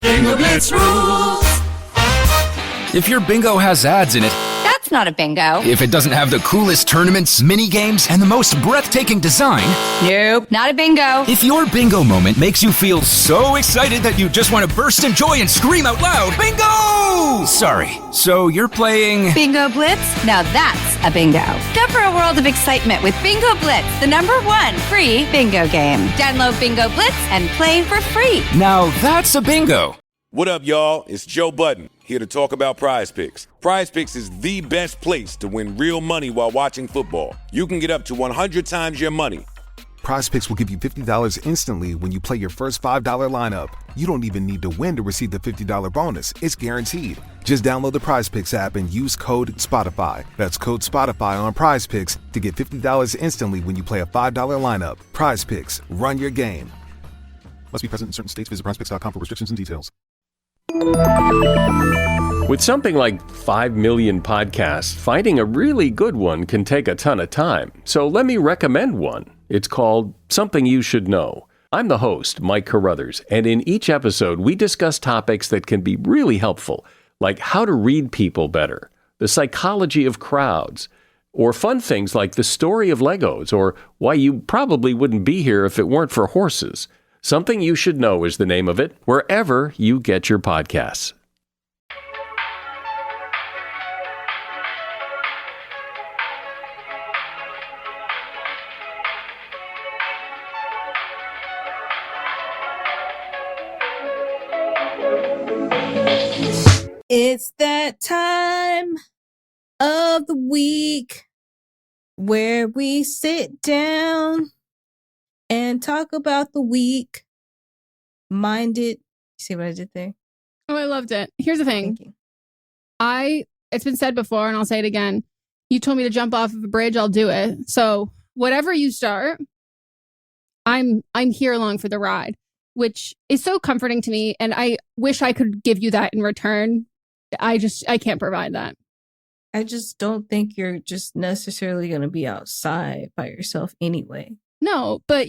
Bingo Blitz rules. If your bingo has ads in it, That's not a bingo. if it doesn't have the coolest tournaments, mini games, and the most breathtaking design, Nope, not a bingo. if your bingo moment makes you feel so excited that you just want to burst in joy and scream out loud, bingo! Sorry, so you're playing... Bingo Blitz? Now that's a bingo. Go for a world of excitement with Bingo Blitz, the #1 free bingo game. Download Bingo Blitz and play for free. Now that's a bingo. What up, y'all? It's Joe Budden, here to talk about Prize Picks. Prize Picks is the best place to win real money while watching football. You can get up to 100 times your money. Prize Picks will give you $50 instantly when you play your first $5 lineup. You don't even need to win to receive the $50 bonus. It's guaranteed. Just download the Prize Picks app and use code SPOTIFY. That's code SPOTIFY on Prize Picks to get $50 instantly when you play a $5 lineup. Prize Picks. Run your game. Must be present in certain states. Visit prizepicks.com for restrictions and details. With something like 5 million podcasts, finding a really good one can take a ton of time. So let me recommend one. It's called Something You Should Know. I'm the host, Mike Carruthers, and in each episode, we discuss topics that can be really helpful, like how to read people better, the psychology of crowds, or fun things like the story of Legos, or why you probably wouldn't be here if it weren't for horses. Something You Should Know is the name of it, wherever you get your podcasts. It's that time of the week where we sit down and talk about the week. Mind it. See what I did there? Oh, I loved it. Here's the thing. Thank you. It's been said before, and I'll say it again. You told me to jump off of a bridge, I'll do it. So whatever you start, I'm here along for the ride, which is so comforting to me. And I wish I could give you that in return. I can't provide that. I just don't think you're just necessarily going to be outside by yourself anyway. No, but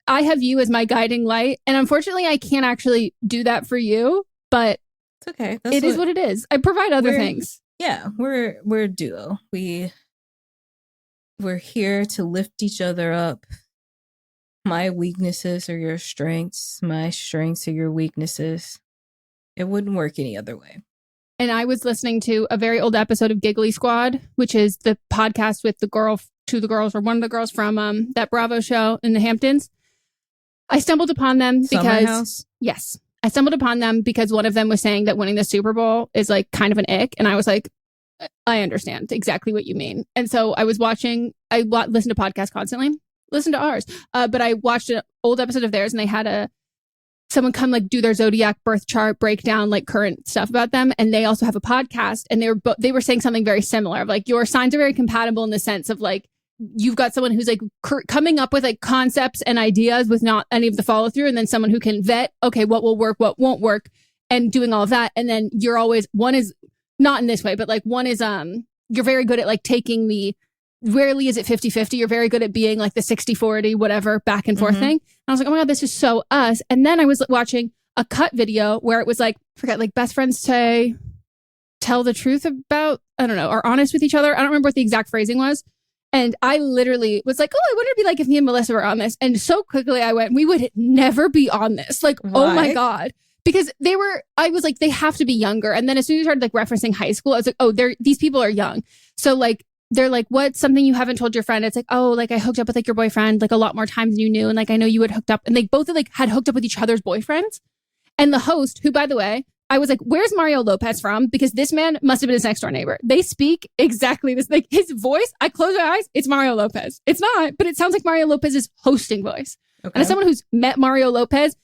I have you as my guiding light. And unfortunately, I can't actually do that for you, but it's okay. It is what it is. I provide other things. Yeah, we're a duo. We're here to lift each other up. My weaknesses are your strengths. My strengths are your weaknesses. It wouldn't work any other way. And I was listening to a very old episode of Giggly Squad, which is the podcast with one of the girls from that Bravo show in the Hamptons. I stumbled upon them because I stumbled upon them because one of them was saying that winning the Super Bowl is like kind of an ick. And I was like, I understand exactly what you mean. And so I was listen to podcasts constantly, listen to ours. But I watched an old episode of theirs and they had someone come like do their zodiac birth chart, break down like current stuff about them. And they also have a podcast and they were saying something very similar of like your signs are very compatible in the sense of like, you've got someone who's like coming up with like concepts and ideas with not any of the follow through. And then someone who can vet, okay, what will work, what won't work and doing all of that. And then you're always, one is not in this way, but like one is, you're very good at like taking rarely is it 50-50. You're very good at being like the 60-40, whatever, back and forth thing. And I was like, oh my God, this is so us. And then I was watching a cut video where it was like, like best friends tell the truth about, I don't know, are honest with each other. I don't remember what the exact phrasing was. And I literally was like, oh, I wonder it'd be like if me and Melisa were on this. And so quickly I went, we would never be on this. Like, why? Oh my God. Because I was like, they have to be younger. And then as soon as you started like referencing high school, I was like, oh, these people are young. So like, they're like, what's something you haven't told your friend? It's like, oh, like I hooked up with like your boyfriend like a lot more times than you knew. And like, I know you had hooked up and they both had hooked up with each other's boyfriends. And the host, who, by the way, I was like, where's Mario Lopez from? Because this man must have been his next door neighbor. They speak exactly this, like his voice. I close my eyes. It's Mario Lopez. It's not, but it sounds like Mario Lopez's hosting voice. Okay. And as someone who's met Mario Lopez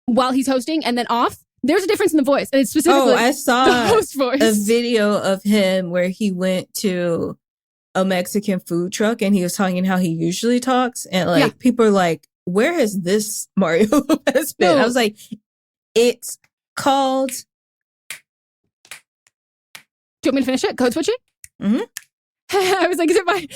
while he's hosting and then off, there's a difference in the voice. And it's specifically I saw the host voice. A video of him where he went to a Mexican food truck and he was talking how he usually talks. And like people are like, where has this Mario Lopez been? No. I was like, it's called... Do you want me to finish it? Code switching? Mm-hmm. I was like, is that my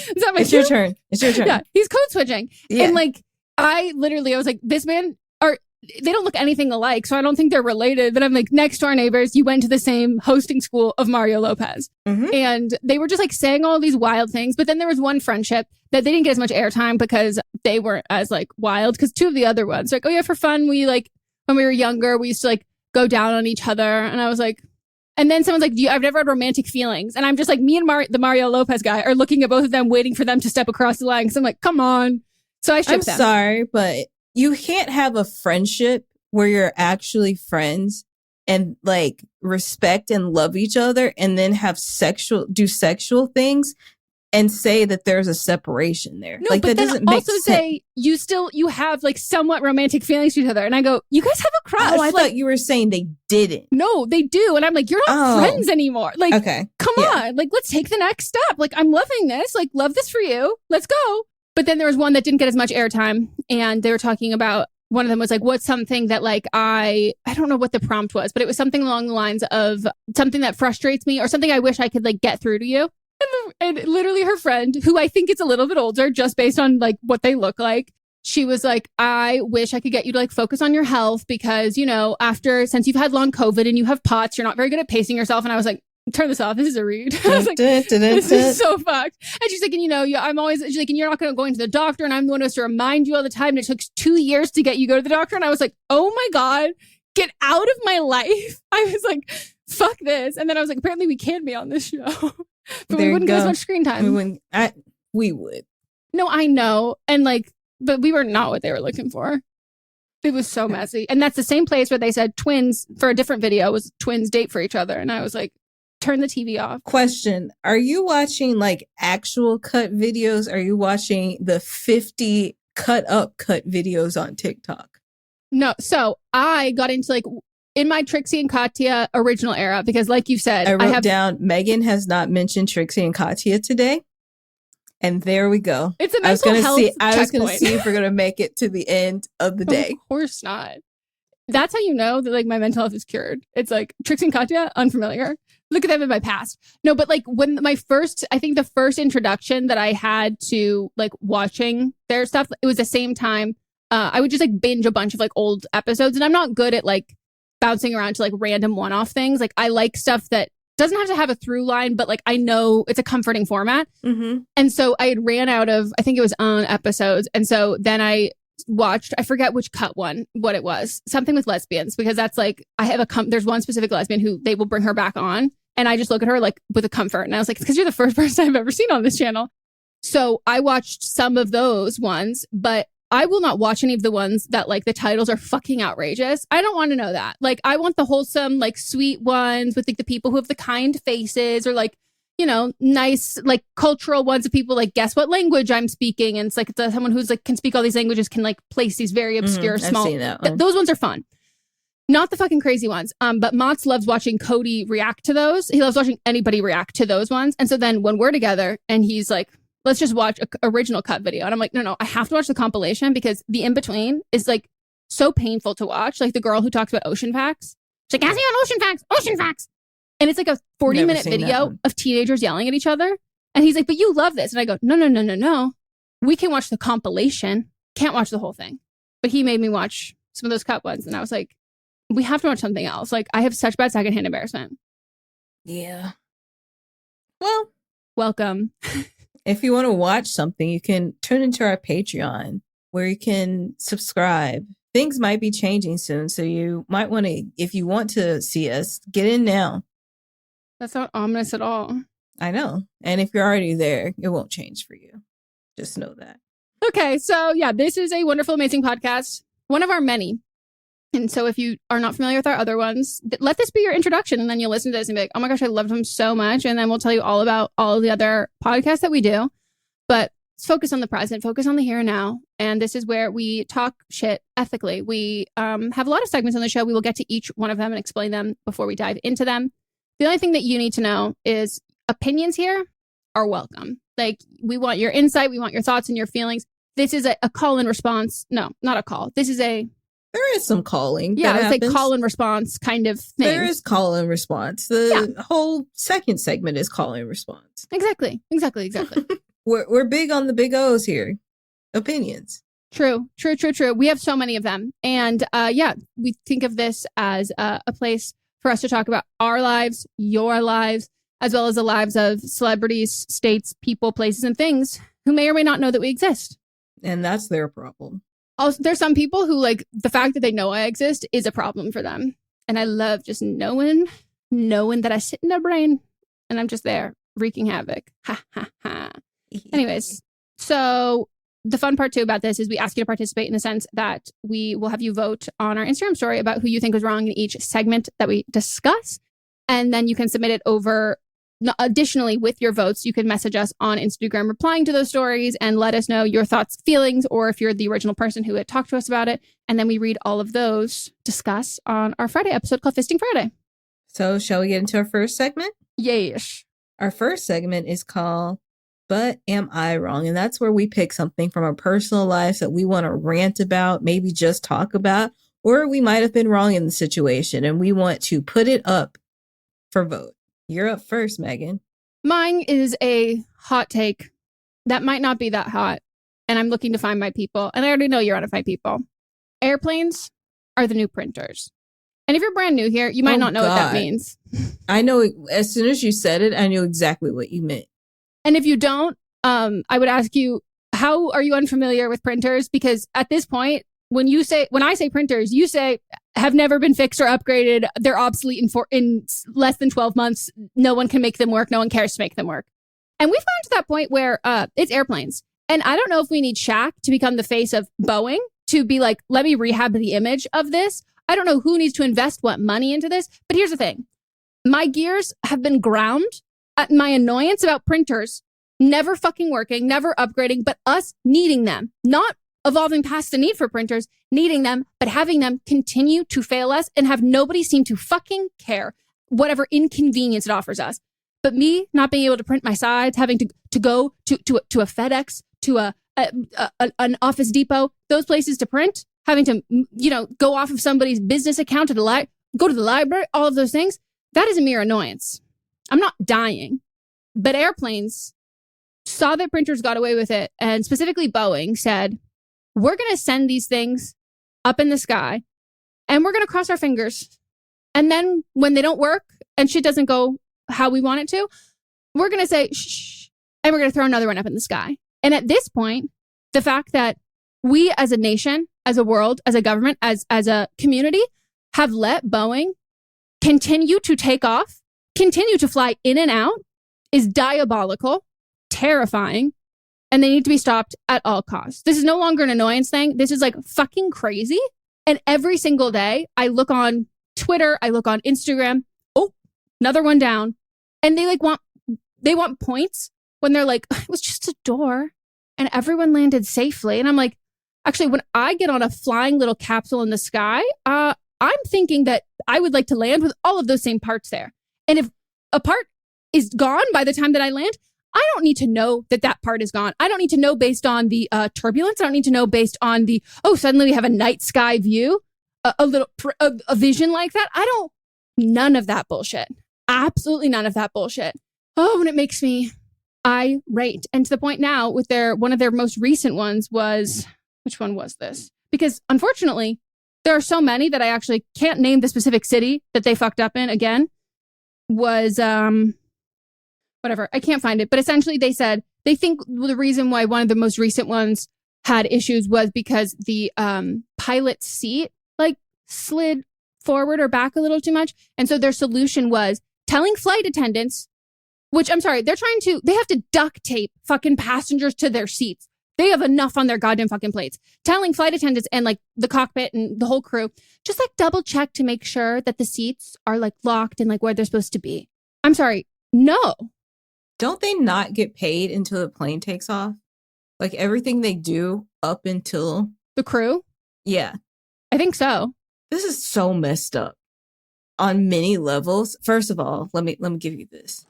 It's cue? your turn. It's your turn. Yeah, he's code switching. Yeah. And like, I was like, this man, or they don't look anything alike, so I don't think they're related. But I'm like, next door neighbors, you went to the same hosting school of Mario Lopez. And they were just like saying all these wild things. But then there was one friendship that they didn't get as much airtime because they weren't as like wild. Because two of the other ones, like, oh yeah, for fun, we like, when we were younger, we used to like go down on each other. And I was like, and then someone's like, I've never had romantic feelings. And I'm just like, me and the Mario Lopez guy are looking at both of them, waiting for them to step across the line. Because I'm like, come on. So I shipped them. Sorry, but you can't have a friendship where you're actually friends and like respect and love each other and then have do sexual things and say that there's a separation there. No, like, but that then doesn't make also sense. say you have like somewhat romantic feelings to each other. And I go, you guys have a crush. Oh, I thought you were saying they didn't. No, they do. And I'm like, you're not friends anymore. Like, okay. Come on. Like, let's take the next step. Like, I'm loving this. Like, love this for you. Let's go. But then there was one that didn't get as much airtime. And they were talking about, one of them was like, what's something that like, I don't know what the prompt was, but it was something along the lines of something that frustrates me or something I wish I could like get through to you. And literally her friend, who I think is a little bit older, just based on like what they look like, she was like, I wish I could get you to like focus on your health because, you know, since you've had long COVID and you have POTS, you're not very good at pacing yourself. And I was like, turn this off. This is a read. I was like, this is so fucked. And she's like, and you know, she's like, and you're not going to the doctor. And I'm the one who has to remind you all the time. And it took 2 years to get you to go to the doctor. And I was like, oh my God, get out of my life. I was like, fuck this. And then I was like, apparently we can be on this show. But we wouldn't get as much screen time. We would. No, I know. And like, but we were not what they were looking for. It was so messy. And that's the same place where they said twins for a different video was twins date for each other. And I was like, turn the TV off. Question. Are you watching like actual cut videos? Are you watching the 50 cut videos on TikTok? No. So I got into like in my Trixie and Katya original era, because like you said, I wrote down Meghan has not mentioned Trixie and Katya today. And there we go. It's a mental health checkpoint. I was going to see if we're going to make it to the end of the day. Of course not. That's how you know that like my mental health is cured. It's like Trixie and Katya, unfamiliar. Look at them in my past. No, but like when I think the first introduction that I had to like watching their stuff, it was the same time. I would just like binge a bunch of like old episodes, and I'm not good at like bouncing around to like random one-off things. Like I like stuff that doesn't have to have a through line, but like I know it's a comforting format. And so I had ran out of, I think it was on episodes. And so then I watched, I forget which cut one, what it was, something with lesbians, because that's like, there's one specific lesbian who they will bring her back on. And I just look at her like with a comfort. And I was like, it's because you're the first person I've ever seen on this channel. So I watched some of those ones, but I will not watch any of the ones that like the titles are fucking outrageous. I don't want to know that. Like I want the wholesome, like sweet ones with like the people who have the kind faces, or like, you know, nice, like cultural ones of people like guess what language I'm speaking. And it's like someone who's like can speak all these languages can like place these very obscure small. I've seen that one. Those ones are fun. Not the fucking crazy ones. But Mott's loves watching Cody react to those. He loves watching anybody react to those ones. And so then when we're together and he's like, let's just watch a original cut video. And I'm like, no, I have to watch the compilation because the in-between is like so painful to watch. Like the girl who talks about ocean facts. She's like, ask me on ocean facts. And it's like a 40-minute video of teenagers yelling at each other. And he's like, but you love this. And I go, no. We can watch the compilation. Can't watch the whole thing. But he made me watch some of those cut ones. And I was like, we have to watch something else. Like I have such bad secondhand embarrassment. Yeah. Well, welcome. If you want to watch something, you can tune into our Patreon where you can subscribe. Things might be changing soon, so you might want to, if you want to see us, get in now. That's not ominous at all. I know. And if you're already there, it won't change for you. Just know that. Okay, so yeah, this is a wonderful, amazing podcast. One of our many. And so if you are not familiar with our other ones, let this be your introduction, and then you'll listen to this and be like, oh my gosh, I loved them so much. And then we'll tell you all about all of the other podcasts that we do. But let's focus on the present, focus on the here and now. And this is where we talk shit ethically. We have a lot of segments on the show. We will get to each one of them and explain them before we dive into them. The only thing that you need to know is opinions here are welcome. Like we want your insight. We want your thoughts and your feelings. This is a call and response. No, not a call. This is there is some calling. Yeah, it's like call and response kind of thing. There is call and response. The whole second segment is call and response. Exactly. We're big on the big O's here. Opinions. True. We have so many of them. And we think of this as a place for us to talk about our lives, your lives, as well as the lives of celebrities, states, people, places, and things who may or may not know that we exist. And that's their problem. Also, there's some people who, like, the fact that they know I exist is a problem for them. And I love just knowing that I sit in their brain and I'm just there wreaking havoc. Ha, ha, ha. Anyways, so the fun part too about this is we ask you to participate in the sense that we will have you vote on our Instagram story about who you think was wrong in each segment that we discuss. And then you can submit it over. Additionally, with your votes, you can message us on Instagram replying to those stories and let us know your thoughts, feelings, or if you're the original person who had talked to us about it. And then we read all of those, discuss on our Friday episode called Fisting Friday. So shall we get into our first segment? Yes. Our first segment is called But Am I Wrong? And that's where we pick something from our personal lives that we want to rant about, maybe just talk about, or we might have been wrong in the situation and we want to put it up for vote. You're up first, Megan. Mine is a hot take that might not be that hot, and I'm looking to find my people, and I already know you're on to find people. Airplanes are the new printers. And if you're brand new here, you might not know what that means. I know, as soon as you said it, I knew exactly what you meant. And if you don't, I would ask you, how are you unfamiliar with printers? Because at this point, when I say printers, you say have never been fixed or upgraded. They're obsolete in less than 12 months. No one can make them work. No one cares to make them work. And we've gotten to that point where it's airplanes. And I don't know if we need Shaq to become the face of Boeing to be like, let me rehab the image of this. I don't know who needs to invest what money into this. But here's the thing. My gears have been ground at my annoyance about printers never fucking working, never upgrading, but us needing them. Not evolving past the need for printers, needing them, but having them continue to fail us and have nobody seem to fucking care whatever inconvenience it offers us. But me not being able to print my sides, having to go to a FedEx, to an Office Depot, those places to print, having to, go off of somebody's business account to go to the library, all of those things, that is a mere annoyance. I'm not dying, but airplanes saw that printers got away with it. And specifically Boeing said, we're going to send these things up in the sky and we're going to cross our fingers. And then when they don't work and shit doesn't go how we want it to, we're going to say, shh, and we're going to throw another one up in the sky. And at this point, the fact that we as a nation, as a world, as a government, as a community have let Boeing continue to take off, continue to fly in and out is diabolical, terrifying, and they need to be stopped at all costs. This is no longer an annoyance thing. This is like fucking crazy. And every single day I look on Twitter, I look on Instagram. Oh, another one down. And they want points when they're like, it was just a door and everyone landed safely. And I'm like, actually, when I get on a flying little capsule in the sky, I'm thinking that I would like to land with all of those same parts there. And if a part is gone by the time that I land, I don't need to know that part is gone. I don't need to know based on the turbulence. I don't need to know based on the, suddenly we have a night sky view, a vision like that. None of that bullshit. Absolutely none of that bullshit. Oh, and it makes me irate. And to the point now with one of their most recent ones was, which one was this? Because unfortunately, there are so many that I actually can't name the specific city that they fucked up in again. Was, whatever, I can't find it. But essentially they said they think the reason why one of the most recent ones had issues was because the pilot's seat slid forward or back a little too much. And so their solution was telling flight attendants, which I'm sorry, they have to duct tape fucking passengers to their seats. They have enough on their goddamn fucking plates. Telling flight attendants and the cockpit and the whole crew, just double check to make sure that the seats are locked and where they're supposed to be. I'm sorry. No. Don't they not get paid until the plane takes off? Everything they do up until the crew? Yeah. I think so. This is so messed up on many levels. First of all, let me give you this.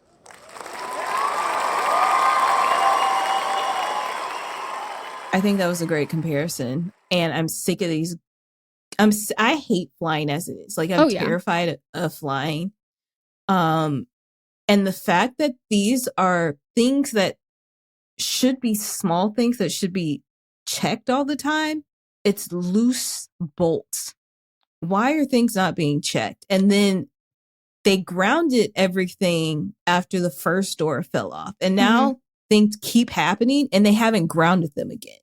I think that was a great comparison. And I'm sick of these. I hate flying as it is. I'm terrified of flying. And the fact that these are things that should be small things that should be checked all the time, it's loose bolts. Why are things not being checked? And then they grounded everything after the first door fell off. And now things keep happening and they haven't grounded them again.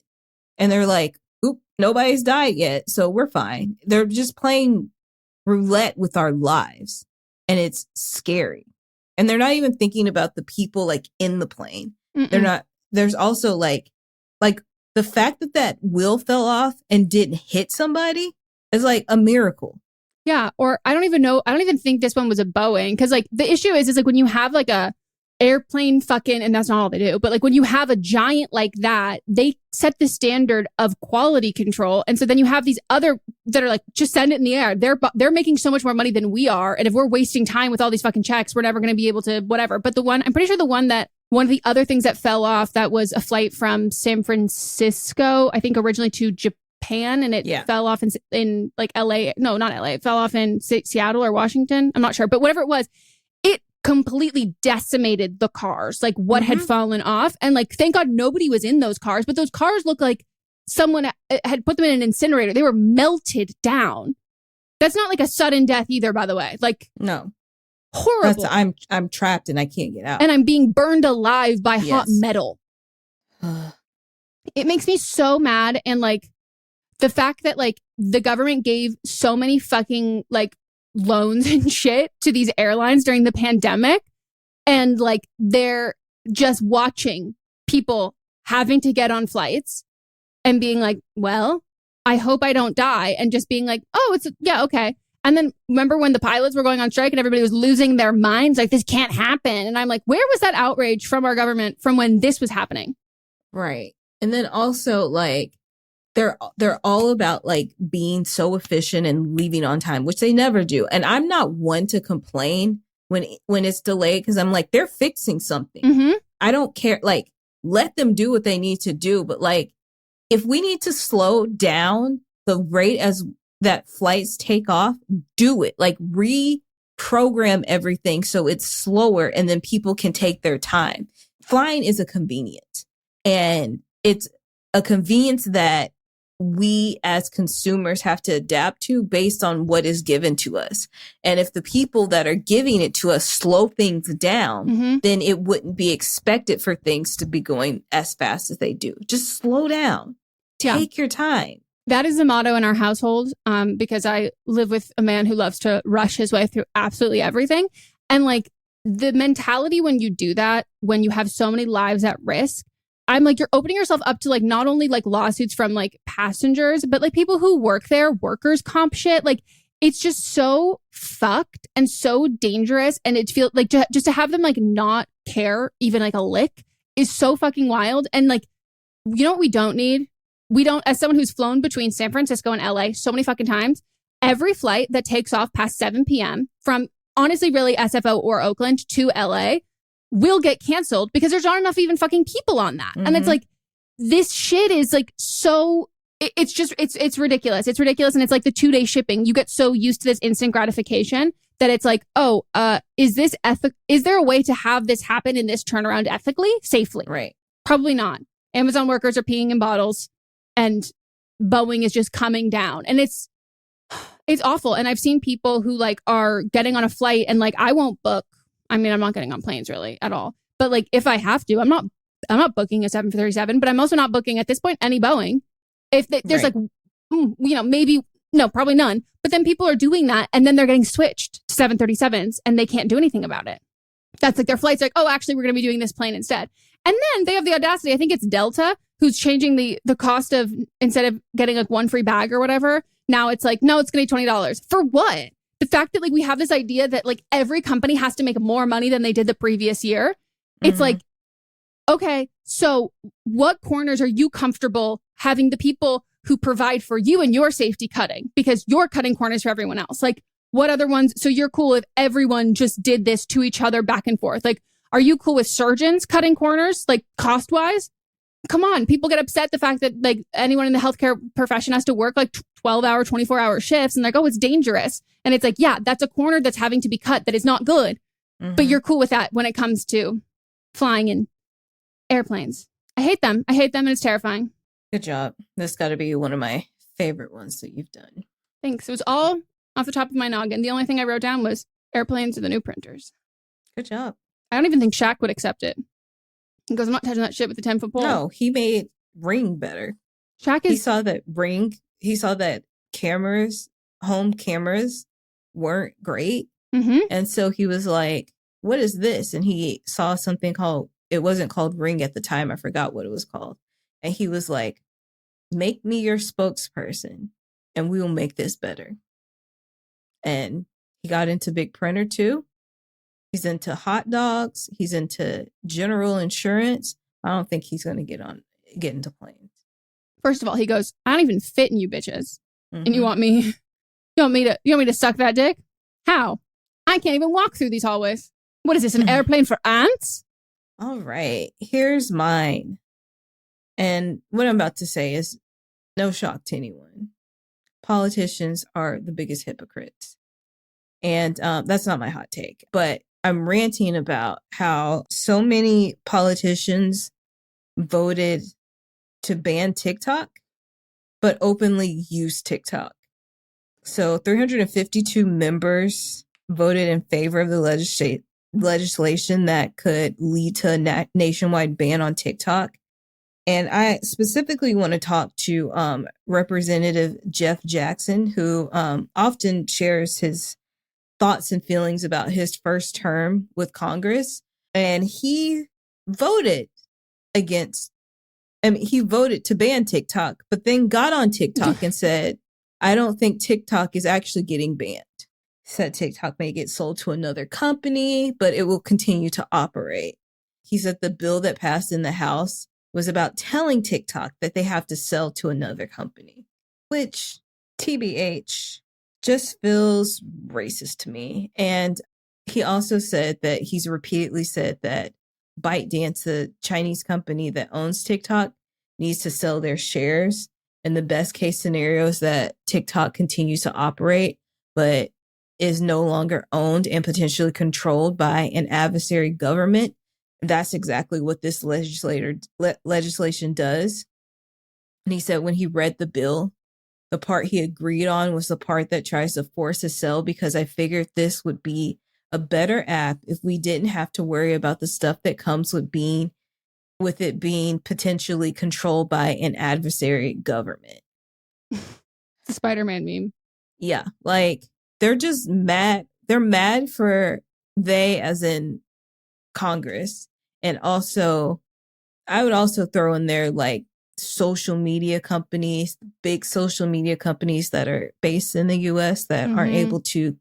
And they're like, oop, nobody's died yet, so we're fine. They're just playing roulette with our lives. And it's scary. And they're not even thinking about the people like in the plane. They're not. There's also like the fact that wheel fell off and didn't hit somebody is like a miracle. Yeah. Or I don't even think this one was a Boeing. Cause like the issue is like when you have like a airplane fucking, and that's not all they do, but like when you have a giant like that, they set the standard of quality control. And so then you have these other that are like, just send it in the air. They're making so much more money than we are. And if we're wasting time with all these fucking checks, we're never going to be able to whatever. But I'm pretty sure one of the other things that fell off, that was a flight from San Francisco, I think originally to Japan, and it fell off in like LA. No, not LA. It fell off in Seattle or Washington. I'm not sure. But whatever it was, it completely decimated the cars, like what had fallen off. And like, thank God nobody was in those cars, but those cars look like someone had put them in an incinerator. They were melted down. That's not like a sudden death either, by the way. Like, no. Horrible. I'm trapped and I can't get out. And I'm being burned alive by hot metal. It makes me so mad. And like the fact that like the government gave so many fucking like loans and shit to these airlines during the pandemic, and like they're just watching people having to get on flights and being like, well, I hope I don't die, and just being like, oh, it's okay. And then remember when the pilots were going on strike and everybody was losing their minds, like this can't happen. And I'm like, where was that outrage from our government from when this was happening? Right. And then also like they're all about like being so efficient and leaving on time, which they never do. And I'm not one to complain when it's delayed, because I'm like, they're fixing something. I don't care. Like, let them do what they need to do. But like, if we need to slow down the rate as that flights take off, do it. Like, reprogram everything so it's slower and then people can take their time. Flying is a convenience, and it's a convenience that we as consumers have to adapt to based on what is given to us. And if the people that are giving it to us slow things down, then it wouldn't be expected for things to be going as fast as they do. Just slow down. Take your time. That is the motto in our household, because I live with a man who loves to rush his way through absolutely everything. And like the mentality when you do that, when you have so many lives at risk, I'm like, you're opening yourself up to like not only like lawsuits from like passengers, but like people who work there, workers' comp shit. Like it's just so fucked and so dangerous. And it feels like just to have them like not care even like a lick is so fucking wild. And like, you know what we don't need? We don't, as someone who's flown between San Francisco and LA so many fucking times, every flight that takes off past 7 p.m. from honestly really SFO or Oakland to LA will get canceled because there's not enough even fucking people on that. And it's like, this shit is like so, it's ridiculous. It's ridiculous. And it's like the 2-day shipping. You get so used to this instant gratification that it's like, oh, is there a way to have this happen in this turnaround ethically, safely? Right. Probably not. Amazon workers are peeing in bottles. And Boeing is just coming down, and it's awful. And I've seen people who like are getting on a flight and like, I won't book. I mean, I'm not getting on planes really at all. But like, if I have to, I'm not booking a 737, but I'm also not booking at this point any Boeing. If there's like, maybe, no, probably none. But then people are doing that, and then they're getting switched to 737s, and they can't do anything about it. That's like their flight's like, oh, actually, we're going to be doing this plane instead. And then they have the audacity, I think it's Delta, who's changing the cost of, instead of getting like one free bag or whatever, now it's like, no, it's going to be $20. For what? The fact that like we have this idea that like every company has to make more money than they did the previous year. It's like, okay, so what corners are you comfortable having the people who provide for you and your safety cutting? Because you're cutting corners for everyone else. Like what other ones? So you're cool if everyone just did this to each other back and forth. Like, are you cool with surgeons cutting corners, like cost wise? Come on. People get upset the fact that like anyone in the healthcare profession has to work like 12-hour, 24-hour shifts. And they're like, oh, it's dangerous. And it's like, yeah, that's a corner that's having to be cut that is not good. But you're cool with that when it comes to flying in airplanes. I hate them. And it's terrifying. Good job. That's got to be one of my favorite ones that you've done. Thanks. It was all off the top of my noggin. The only thing I wrote down was airplanes are the new printers. Good job. I don't even think Shaq would accept it. He goes, I'm not touching that shit with the 10-foot pole. No, he made Ring better. Shaq is... He saw that Ring, he saw that home cameras weren't great. Mm-hmm. And so he was like, what is this? And he saw something called, it wasn't called Ring at the time. I forgot what it was called. And he was like, make me your spokesperson and we will make this better. And he got into big printer too. He's into hot dogs. He's into general insurance. I don't think he's going to get into planes. First of all, he goes, I don't even fit in you bitches. Mm-hmm. And you want me to suck that dick? How? I can't even walk through these hallways. What is this, an airplane for ants? All right, here's mine. And what I'm about to say is no shock to anyone. Politicians are the biggest hypocrites. And that's not my hot take, but I'm ranting about how so many politicians voted to ban TikTok, but openly use TikTok. So 352 members voted in favor of the legislation that could lead to a nationwide ban on TikTok. And I specifically want to talk to Representative Jeff Jackson, who often shares his thoughts and feelings about his first term with Congress. And he voted he voted to ban TikTok, but then got on TikTok and said, I don't think TikTok is actually getting banned. He said TikTok may get sold to another company, but it will continue to operate. He said the bill that passed in the House was about telling TikTok that they have to sell to another company, which, TBH, just feels racist to me. And he also said that he's repeatedly said that ByteDance, the Chinese company that owns TikTok, needs to sell their shares. And the best case scenario is that TikTok continues to operate, but is no longer owned and potentially controlled by an adversary government. That's exactly what this legislation does. And he said when he read the bill, the part he agreed on was the part that tries to force a sell, because I figured this would be a better app if we didn't have to worry about the stuff that comes with it being potentially controlled by an adversary government. The Spider-Man meme. Yeah, like they're just mad. They're mad for they as in Congress. And also, I would also throw in there like social media companies, big social media companies that are based in the US that aren't able to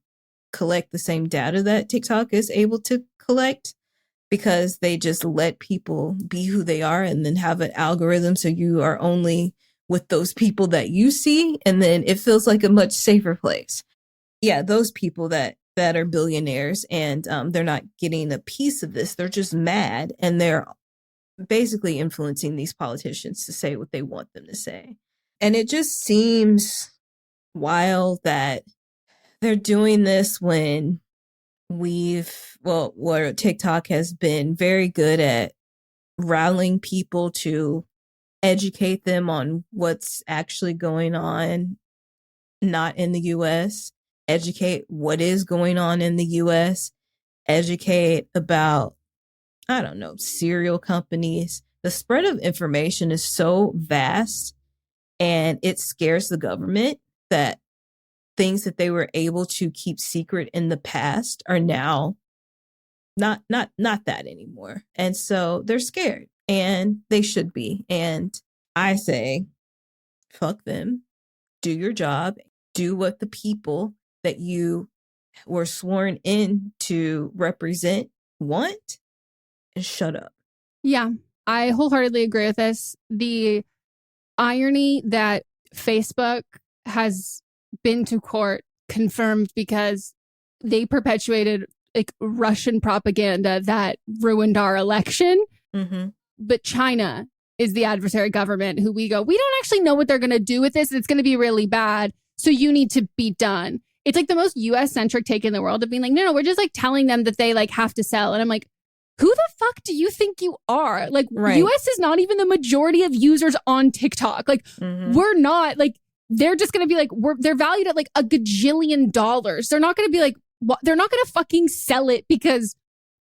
collect the same data that TikTok is able to collect, because they just let people be who they are and then have an algorithm. So you are only with those people that you see. And then it feels like a much safer place. Yeah, those people that are billionaires and they're not getting a piece of this. They're just mad. And they're basically influencing these politicians to say what they want them to say. And it just seems wild that they're doing this when where TikTok has been very good at rallying people to educate them on what's actually going on, not in the US, educate what is going on in the US, educate about, I don't know, cereal companies. The spread of information is so vast and it scares the government that things that they were able to keep secret in the past are now not that anymore. And so they're scared, and they should be. And I say, fuck them. Do your job. Do what the people that you were sworn in to represent want, and shut up. Yeah, I wholeheartedly agree with this. The irony that Facebook has been to court confirmed because they perpetuated like Russian propaganda that ruined our election. Mm-hmm. But China is the adversary government who we don't actually know what they're going to do with this. It's going to be really bad. So you need to be done. It's like the most US centric take in the world of being like, no, we're just like telling them that they like have to sell. And I'm like, who the fuck do you think you are? Like, Right. US is not even the majority of users on TikTok. Like, we're not, like, they're just going to be like, they're valued at like $1 gajillion. They're not going to be like, they're not going to fucking sell it because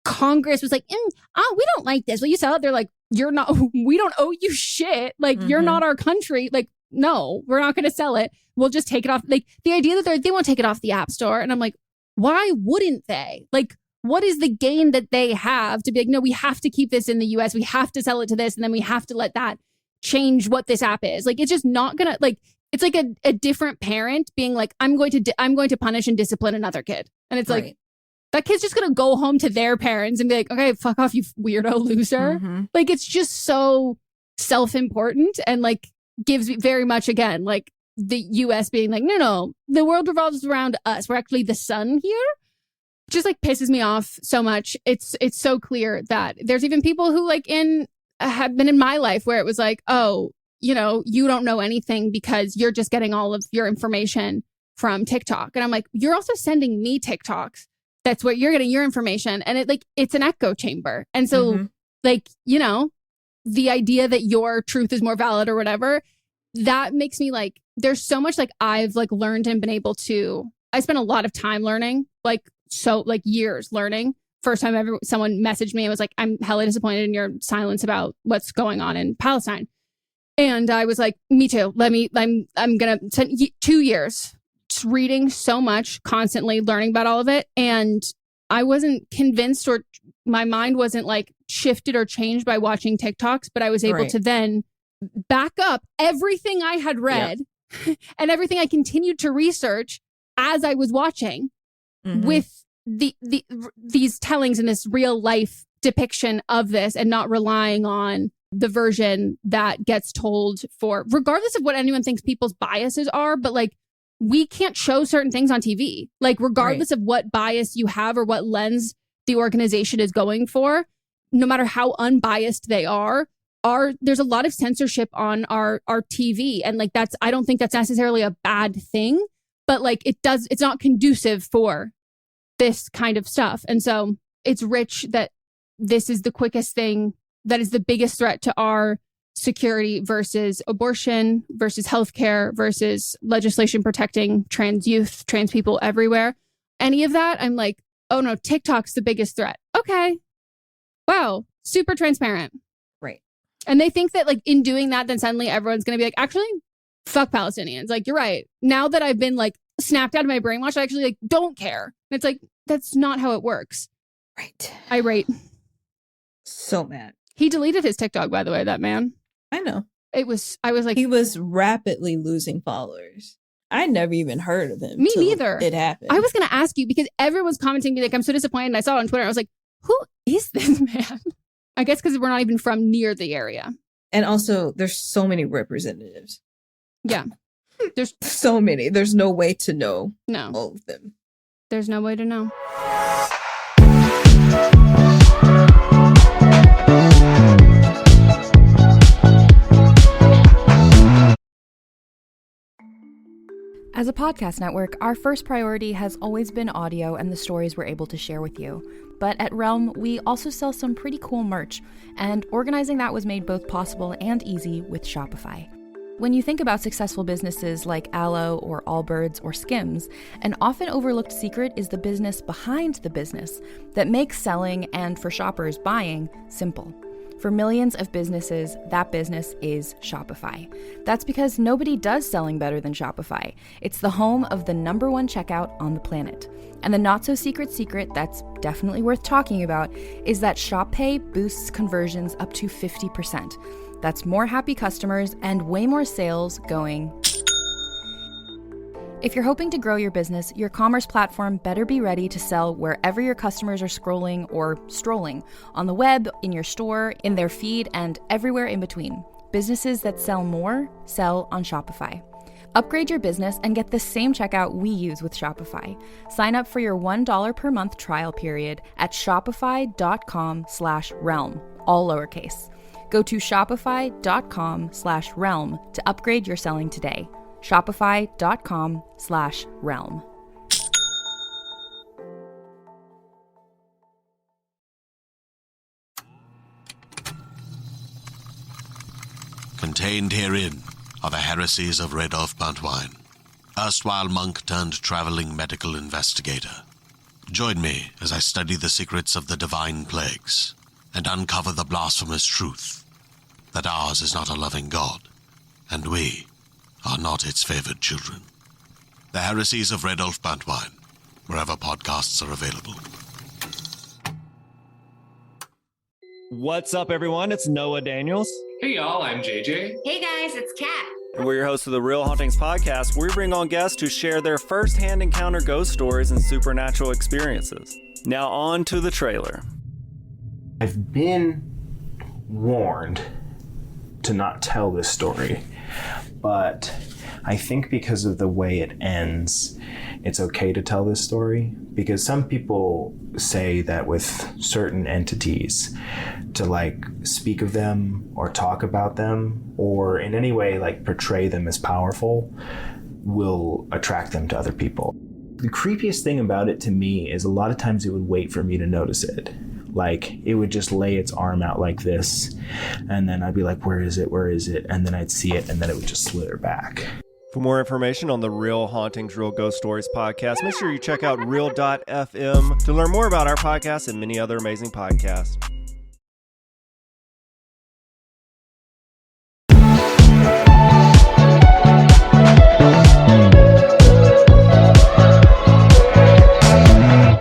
Congress was like, we don't like this. Will you sell it? They're like, we don't owe you shit. Like, you're not our country. Like, no, we're not going to sell it. We'll just take it off. Like, the idea that they won't take it off the App Store. And I'm like, why wouldn't they? Like, what is the gain that they have to be like, no, we have to keep this in the US. We have to sell it to this. And then we have to let that change what this app is. Like, it's just not going to, like, it's like a different parent being like, I'm going to punish and discipline another kid. And it's like, that kid's just going to go home to their parents and be like, okay, fuck off, you weirdo loser. Like, it's just so self-important and like gives me very much, again, like the US being like, no, the world revolves around us. We're actually the sun here. Just like pisses me off so much. It's so clear that there's even people who like have been in my life where it was like, oh, you know, you don't know anything because you're just getting all of your information from TikTok. And I'm like, you're also sending me TikToks. That's where you're getting your information. And it's an echo chamber. And so like, you know, the idea that your truth is more valid or whatever, that makes me like, there's so much like I've like learned and been able to, I spent a lot of time learning, like, so like years learning. First time ever someone messaged me and was like, I'm hella disappointed in your silence about what's going on in Palestine. And I was like, me too. I'm going to spend 2 years reading so much, constantly learning about all of it. And I wasn't convinced, or my mind wasn't like shifted or changed by watching TikToks, but I was able to then back up everything I had read and everything I continued to research as I was watching with these tellings and this real life depiction of this, and not relying on the version that gets told for, regardless of what anyone thinks people's biases are. But like, we can't show certain things on TV, like regardless of what bias you have or what lens the organization is going for, no matter how unbiased they are, there's a lot of censorship on our TV. And like, I don't think that's necessarily a bad thing, but like it's not conducive for this kind of stuff. And so it's rich that this is the quickest thing that is the biggest threat to our security versus abortion, versus healthcare, versus legislation protecting trans youth, trans people everywhere. Any of that, I'm like, oh no, TikTok's the biggest threat. Okay. Wow. Super transparent. Right. And they think that like in doing that, then suddenly everyone's going to be like, actually, fuck Palestinians. Like, you're right. Now that I've been like snapped out of my brainwash, I actually like don't care. And it's like, that's not how it works. Right. Irate. So mad. He deleted his TikTok, by the way, that man. I know. I was like, he was rapidly losing followers. I never even heard of him. Me neither. It happened. I was going to ask you because everyone's commenting me like, I'm so disappointed. And I saw it on Twitter. I was like, who is this man? I guess because we're not even from near the area. And also, there's so many representatives. Yeah. There's so many. There's no way to know all of them. There's no way to know. As a podcast network, our first priority has always been audio and the stories we're able to share with you. But at Realm, we also sell some pretty cool merch, and organizing that was made both possible and easy with Shopify. When you think about successful businesses like Aloe or Allbirds or Skims, an often overlooked secret is the business behind the business that makes selling and, for shoppers, buying simple. For millions of businesses, that business is Shopify. That's because nobody does selling better than Shopify. It's the home of the #1 checkout on the planet. And the not-so-secret secret that's definitely worth talking about is that Shop Pay boosts conversions up to 50%. That's more happy customers and way more sales going. If you're hoping to grow your business, your commerce platform better be ready to sell wherever your customers are scrolling or strolling, on the web, in your store, in their feed, and everywhere in between. Businesses that sell more, sell on Shopify. Upgrade your business and get the same checkout we use with Shopify. Sign up for your $1 per month trial period at shopify.com/realm, all lowercase. Go to shopify.com/realm to upgrade your selling today. Shopify.com/realm. Contained herein are the heresies of Radolf Buntwine, erstwhile monk turned traveling medical investigator. Join me as I study the secrets of the divine plagues and uncover the blasphemous truth that ours is not a loving God, and we are not its favored children. The heresies of Radolf Buntwine, wherever podcasts are available. What's up, everyone? It's Noah Daniels. Hey, y'all, I'm JJ. Hey, guys, it's Kat. And we're your hosts of the Real Hauntings podcast, where we bring on guests to share their first-hand encounter ghost stories and supernatural experiences. Now on to the trailer. I've been warned to not tell this story, but I think because of the way it ends, it's okay to tell this story, because some people say that with certain entities, to like speak of them or talk about them or in any way like portray them as powerful will attract them to other people. The creepiest thing about it to me is a lot of times it would wait for me to notice it. Like it would just lay its arm out like this, and then I'd be like, where is it? Where is it? And then I'd see it, and then it would just slither back. For more information on the Real Hauntings, Real Ghost Stories podcast, make sure you check out real.fm to learn more about our podcast and many other amazing podcasts.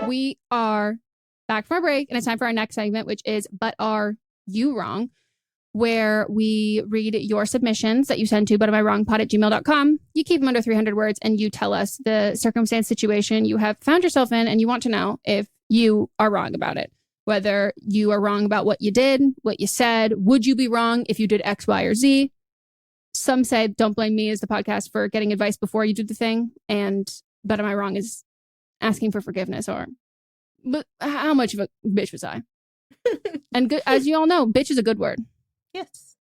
We are back from our break, and it's time for our next segment, which is But Are You Wrong?, where we read your submissions that you send to butamiwrongpod@gmail.com. You keep them under 300 words, and you tell us the circumstance, situation you have found yourself in, and you want to know if you are wrong about it. Whether you are wrong about what you did, what you said. Would you be wrong if you did X, Y, or Z? Some say, don't blame me as the podcast for getting advice before you do the thing. And But Am I Wrong is asking for forgiveness, or but how much of a bitch was I? And good, as you all know, bitch is a good word. Yes.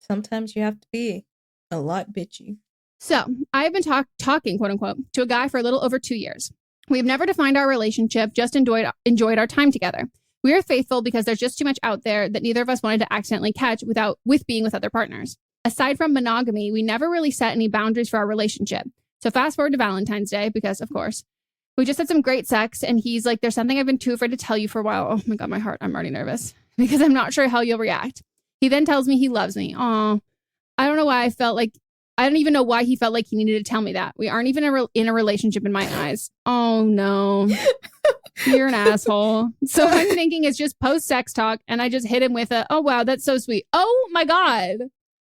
Sometimes you have to be a lot bitchy. So I've been talking, quote unquote, to a guy for a little over 2 years. We've never defined our relationship, just enjoyed our time together. We are faithful because there's just too much out there that neither of us wanted to accidentally catch with being with other partners. Aside from monogamy, we never really set any boundaries for our relationship. So fast forward to Valentine's Day, because of course, we just had some great sex, and he's like, there's something I've been too afraid to tell you for a while. Oh my God, my heart, I'm already nervous because I'm not sure how you'll react. He then tells me he loves me. Aw, I don't know why I don't even know why he felt like he needed to tell me that. We aren't even in a relationship in my eyes. Oh no, you're an asshole. So I'm thinking it's just post-sex talk, and I just hit him with oh wow, that's so sweet. Oh my God.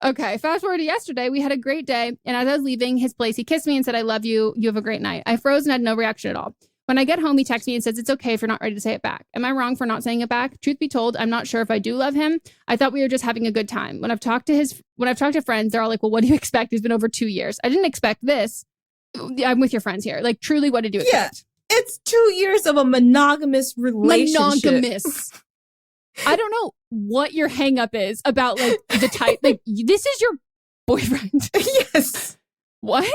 Okay, fast forward to yesterday. We had a great day, and as I was leaving his place, he kissed me and said, I love you. You have a great night. I froze and had no reaction at all. When I get home, he texts me and says, it's okay if you're not ready to say it back. Am I wrong for not saying it back? Truth be told, I'm not sure if I do love him. I thought we were just having a good time. When I've talked to friends, they're all like, well, what do you expect? It's been over 2 years. I didn't expect this. I'm with your friends here. Like, truly, what did you expect? Yeah, it's 2 years of a monogamous relationship. Monogamous. I don't know what your hang up is about like the type. Like, this is your boyfriend. Yes. What?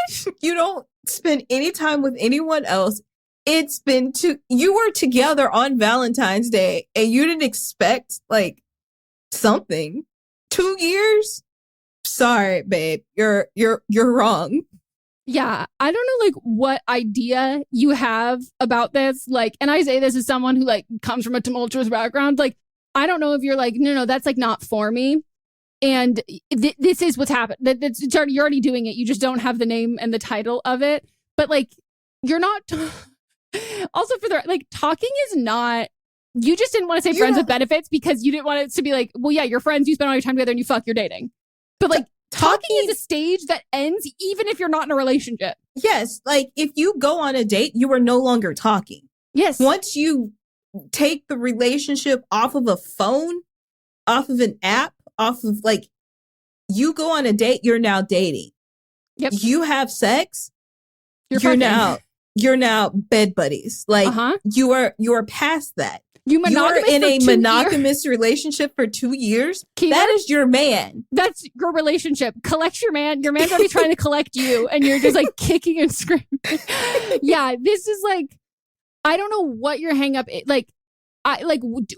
You don't spend any time with anyone else. It's been you were together on Valentine's Day, and you didn't expect like something. 2 years? Sorry, babe. You're wrong. Yeah, I don't know like what idea you have about this. Like, and I say this as someone who like comes from a tumultuous background. Like, I don't know if you're like, no, that's like not for me. And this is what's happened. You're already doing it. You just don't have the name and the title of it. But like, you're not. Also, for the like, talking is not. You just didn't want to say friends with benefits because you didn't want it to be like, well, yeah, you're friends. You spend all your time together and you fuck. You're dating. But like, talking is a stage that ends even if you're not in a relationship. Yes, like if you go on a date, you are no longer talking. Yes. Once you take the relationship off of a phone, off of an app, off of like, you go on a date, you're now dating. Yep. You have sex, you're now bed buddies. Like you are past that. You are in a monogamous relationship for 2 years. That is your man. That's your relationship. Collect your man. Your man's already trying to collect you, and you're just like kicking and screaming. Yeah, this is like, I don't know what your hang up is. Like,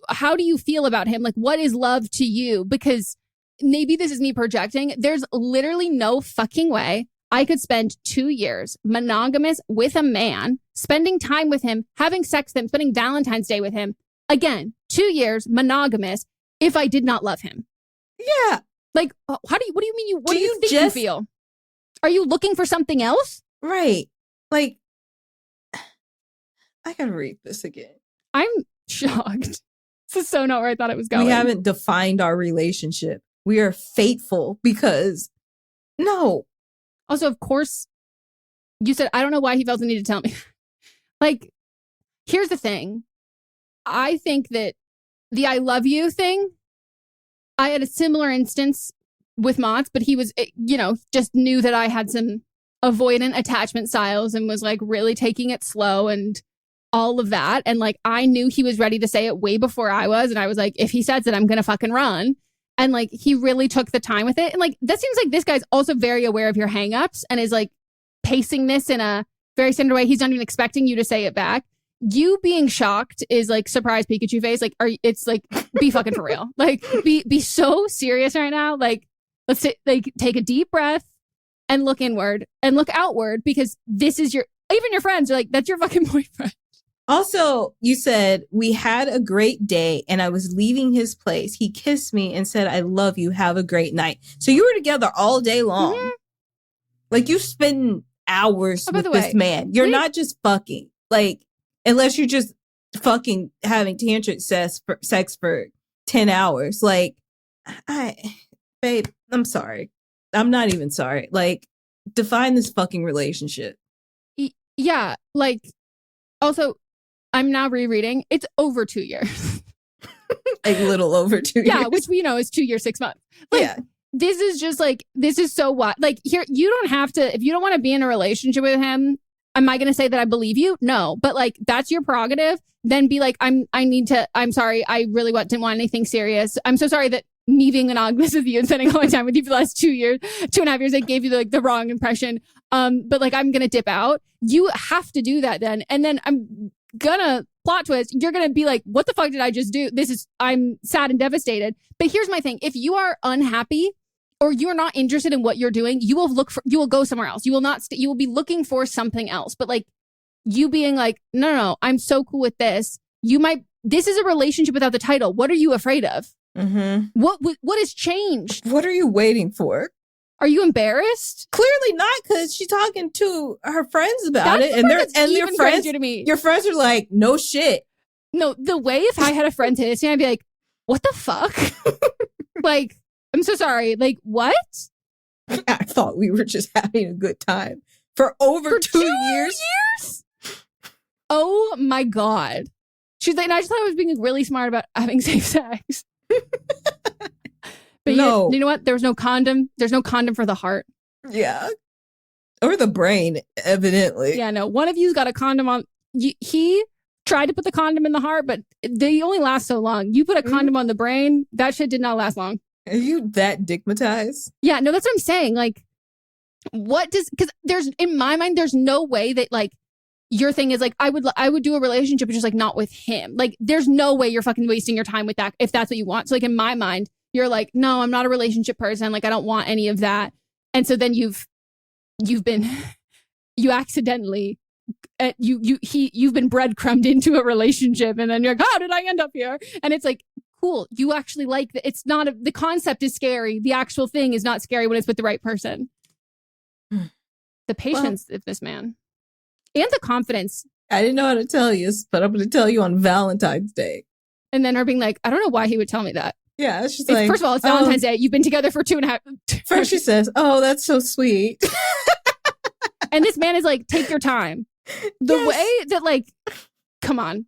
how do you feel about him? Like, what is love to you? Because maybe this is me projecting. There's literally no fucking way I could spend 2 years monogamous with a man, spending time with him, having sex with him, spending Valentine's Day with him. Again, 2 years monogamous if I did not love him. Yeah. Like, what do you mean? What do you think you feel? Are you looking for something else? Right. Like, I gotta read this again. I'm shocked. This is so not where I thought it was going. We haven't defined our relationship. We are faithful because no. Also, of course, you said, I don't know why he felt the need to tell me. Like, here's the thing. I think that the I love you thing, I had a similar instance with Mott's, but he was, just knew that I had some avoidant attachment styles and was like really taking it slow and all of that. And like, I knew he was ready to say it way before I was. And I was like, if he says it, I'm going to fucking run. And like, he really took the time with it. And like, that seems like this guy's also very aware of your hangups and is like pacing this in a very standard way. He's not even expecting you to say it back. You being shocked is like surprise Pikachu face. Like, it's like, be fucking for real. Like, be so serious right now. Like, let's take a deep breath and look inward and look outward, because this is even your friends are like, that's your fucking boyfriend. Also, you said, we had a great day and I was leaving his place. He kissed me and said, I love you. Have a great night. So you were together all day long. Mm-hmm. Like, you spend hours with this man. You're not just fucking. Like, unless you're just fucking having tantric sex for 10 hours. Like, babe, I'm sorry. I'm not even sorry. Like, define this fucking relationship. Yeah. Like, also, I'm now rereading. It's over 2 years. A little over 2 years. Yeah, which we know is 2 years, 6 months. Like, yeah. This is just like, this is so what? Like, here, you don't have to, if you don't want to be in a relationship with him, am I going to say that I believe you? No. But like, that's your prerogative. Then be like, I'm sorry. I really didn't want anything serious. I'm so sorry that me being monogamous with you and spending all my time with you for the last 2 years, 2.5 years, I gave you the wrong impression. But like, I'm going to dip out. You have to do that then. And then I'm gonna plot twist. You're going to be like, what the fuck did I just do? I'm sad and devastated. But here's my thing. If you are unhappy or you're not interested in what you're doing, you will go somewhere else. You will not, you will be looking for something else. But like, you being like, no, I'm so cool with this. This is a relationship without the title. What are you afraid of? Mm-hmm. What has changed? What are you waiting for? Are you embarrassed? Clearly not, because she's talking to her friends about it, and your friends, to me. Your friends are like, no shit. No, the way if I had a friend to this, I'd be like, what the fuck? Like, I'm so sorry. Like, what? I thought we were just having a good time for over 2 years. Oh my God. She's like, I just thought I was being really smart about having safe sex. But no. You know what? There was no condom. There's no condom for the heart. Yeah. Or the brain, evidently. Yeah, no. One of you's got a condom on. He tried to put the condom in the heart, but they only last so long. You put a condom on the brain, that shit did not last long. Are you that digmatized? Yeah, no, that's what I'm saying. Like, because in my mind, there's no way that like, your thing is like, I would do a relationship, just like not with him. Like, there's no way you're fucking wasting your time with that if that's what you want. So like, in my mind, you're like, no, I'm not a relationship person. Like, I don't want any of that. And so then you've been breadcrumbed into a relationship, and then you're like, how did I end up here? And it's like, cool. You actually like that. It's not the concept is scary. The actual thing is not scary when it's with the right person. The patience of this man. And the confidence. I didn't know how to tell you, but I'm going to tell you on Valentine's Day. And then her being like, I don't know why he would tell me that. Yeah, it's just like... First of all, it's Valentine's Day. You've been together for 2.5... First she says, oh, that's so sweet. And this man is like, take your time. The way that like, come on.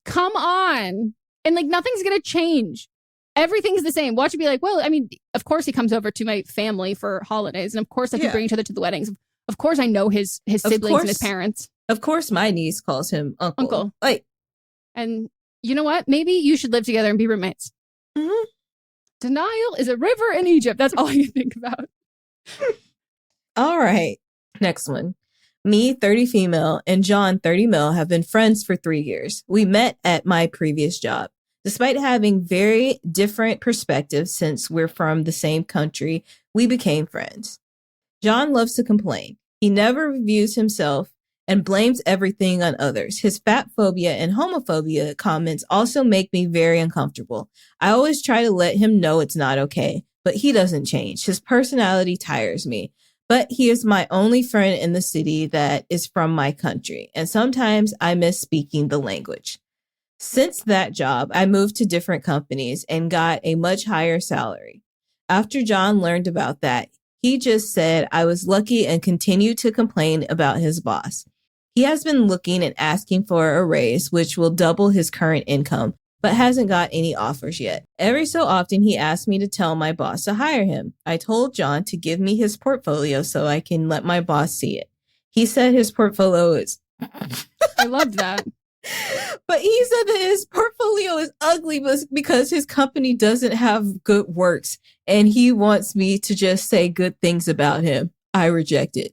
And like, nothing's going to change. Everything's the same. Watch it be like, well, I mean, of course he comes over to my family for holidays. And of course I can bring each other to the weddings. Of course I know his siblings and his parents. Of course my niece calls him uncle. Like, and you know what? Maybe you should live together and be roommates. Mm-hmm. Denial is a river in Egypt. That's all I can think about. All right. Next one. Me, 30 female, and John, 30 male, have been friends for 3 years. We met at my previous job. Despite having very different perspectives since we're from the same country, we became friends. John loves to complain. He never reviews himself and blames everything on others. His fat phobia and homophobia comments also make me very uncomfortable. I always try to let him know it's not okay, but he doesn't change. His personality tires me. But he is my only friend in the city that is from my country, and sometimes I miss speaking the language. Since that job, I moved to different companies and got a much higher salary. After John learned about that, he just said I was lucky and continued to complain about his boss. He has been looking and asking for a raise, which will double his current income, but hasn't got any offers yet. Every so often, he asks me to tell my boss to hire him. I told John to give me his portfolio so I can let my boss see it. He said his portfolio is... I loved that. But he said that his portfolio is ugly because his company doesn't have good works, and he wants me to just say good things about him. I reject it.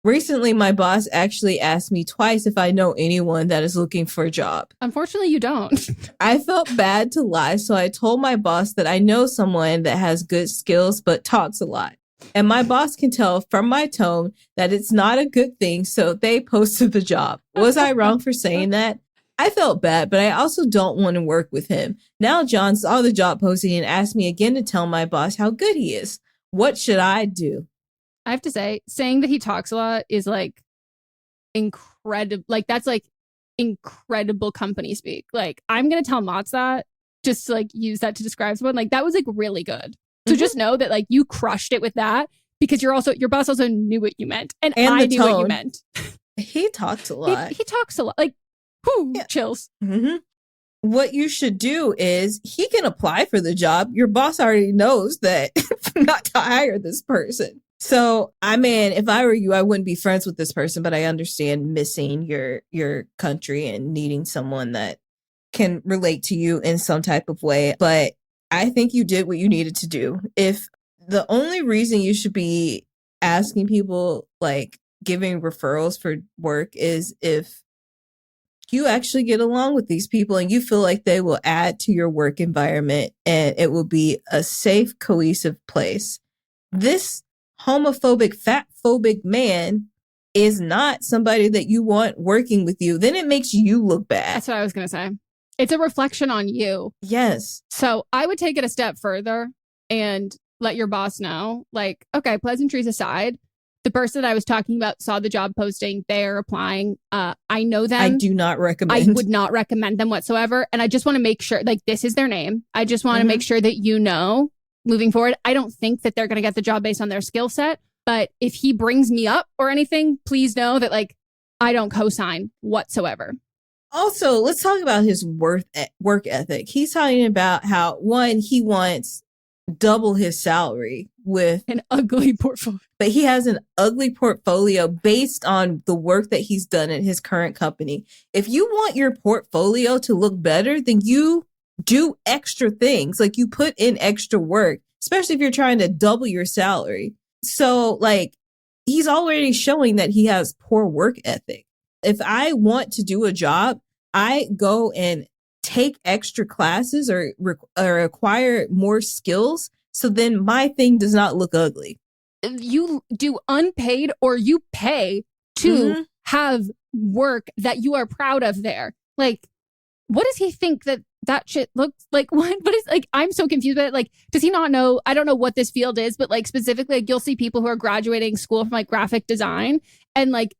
Recently, my boss actually asked me twice if I know anyone that is looking for a job. Unfortunately, you don't. I felt bad to lie, so I told my boss that I know someone that has good skills but talks a lot. And my boss can tell from my tone that it's not a good thing, so they posted the job. Was I wrong for saying that? I felt bad, but I also don't want to work with him. Now John saw the job posting and asked me again to tell my boss how good he is. What should I do? I have to say, saying that he talks a lot is like incredible. Like that's like incredible company speak. Like I'm going to tell Mott's that, just to, like use that to describe someone. Like that was like really good. So just know that like you crushed it with that because your boss also knew what you meant. And I knew what you meant. He talks a lot. He talks a lot. Like, whew, yeah. Chills. Mm-hmm. What you should do is he can apply for the job. Your boss already knows that not to hire this person. So, I mean, if I were you, I wouldn't be friends with this person, but I understand missing your country and needing someone that can relate to you in some type of way. But I think you did what you needed to do. If the only reason you should be asking people, like giving referrals for work is if you actually get along with these people and you feel like they will add to your work environment and it will be a safe, cohesive place. This homophobic, fat-phobic man is not somebody that you want working with you. Then it makes you look bad. That's what I was going to say. It's a reflection on you. Yes. So I would take it a step further and let your boss know, like, okay, pleasantries aside, the person that I was talking about saw the job posting. They're applying. I know them. I do not recommend. I would not recommend them whatsoever. And I just want to make sure, like, this is their name. I just want to make sure that you know, moving forward, I don't think that they're going to get the job based on their skill set. But if he brings me up or anything, please know that, like, I don't co-sign whatsoever. Also, let's talk about his work ethic. He's talking about how, one, he wants double his salary with an ugly portfolio. But he has an ugly portfolio based on the work that he's done at his current company. If you want your portfolio to look better, then you do extra things. Like you put in extra work, especially if you're trying to double your salary. So like he's already showing that he has poor work ethic. If I want to do a job, I go and take extra classes or acquire more skills. So then my thing does not look ugly. You do unpaid or you pay to have work that you are proud of there. Like, what does he think that shit looks like? What is, like, I'm so confused by it. Like, does he not know? I don't know what this field is, but like specifically, like, you'll see people who are graduating school from like graphic design and like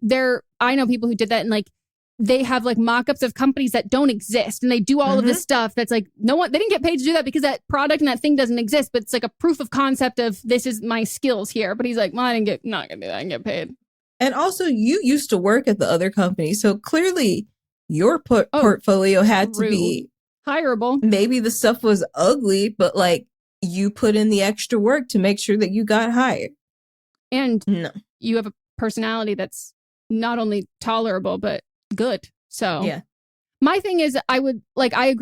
I know people who did that and like they have like mock-ups of companies that don't exist and they do all of this stuff that's like no one, they didn't get paid to do that because that product and that thing doesn't exist, but it's like a proof of concept of this is my skills here. But he's like, well, not gonna do that, I can get paid. And also you used to work at the other company, so clearly your portfolio had to be hireable. Maybe the stuff was ugly, but like you put in the extra work to make sure that you got hired. And you have a personality that's not only tolerable but good. So yeah, my thing is I agree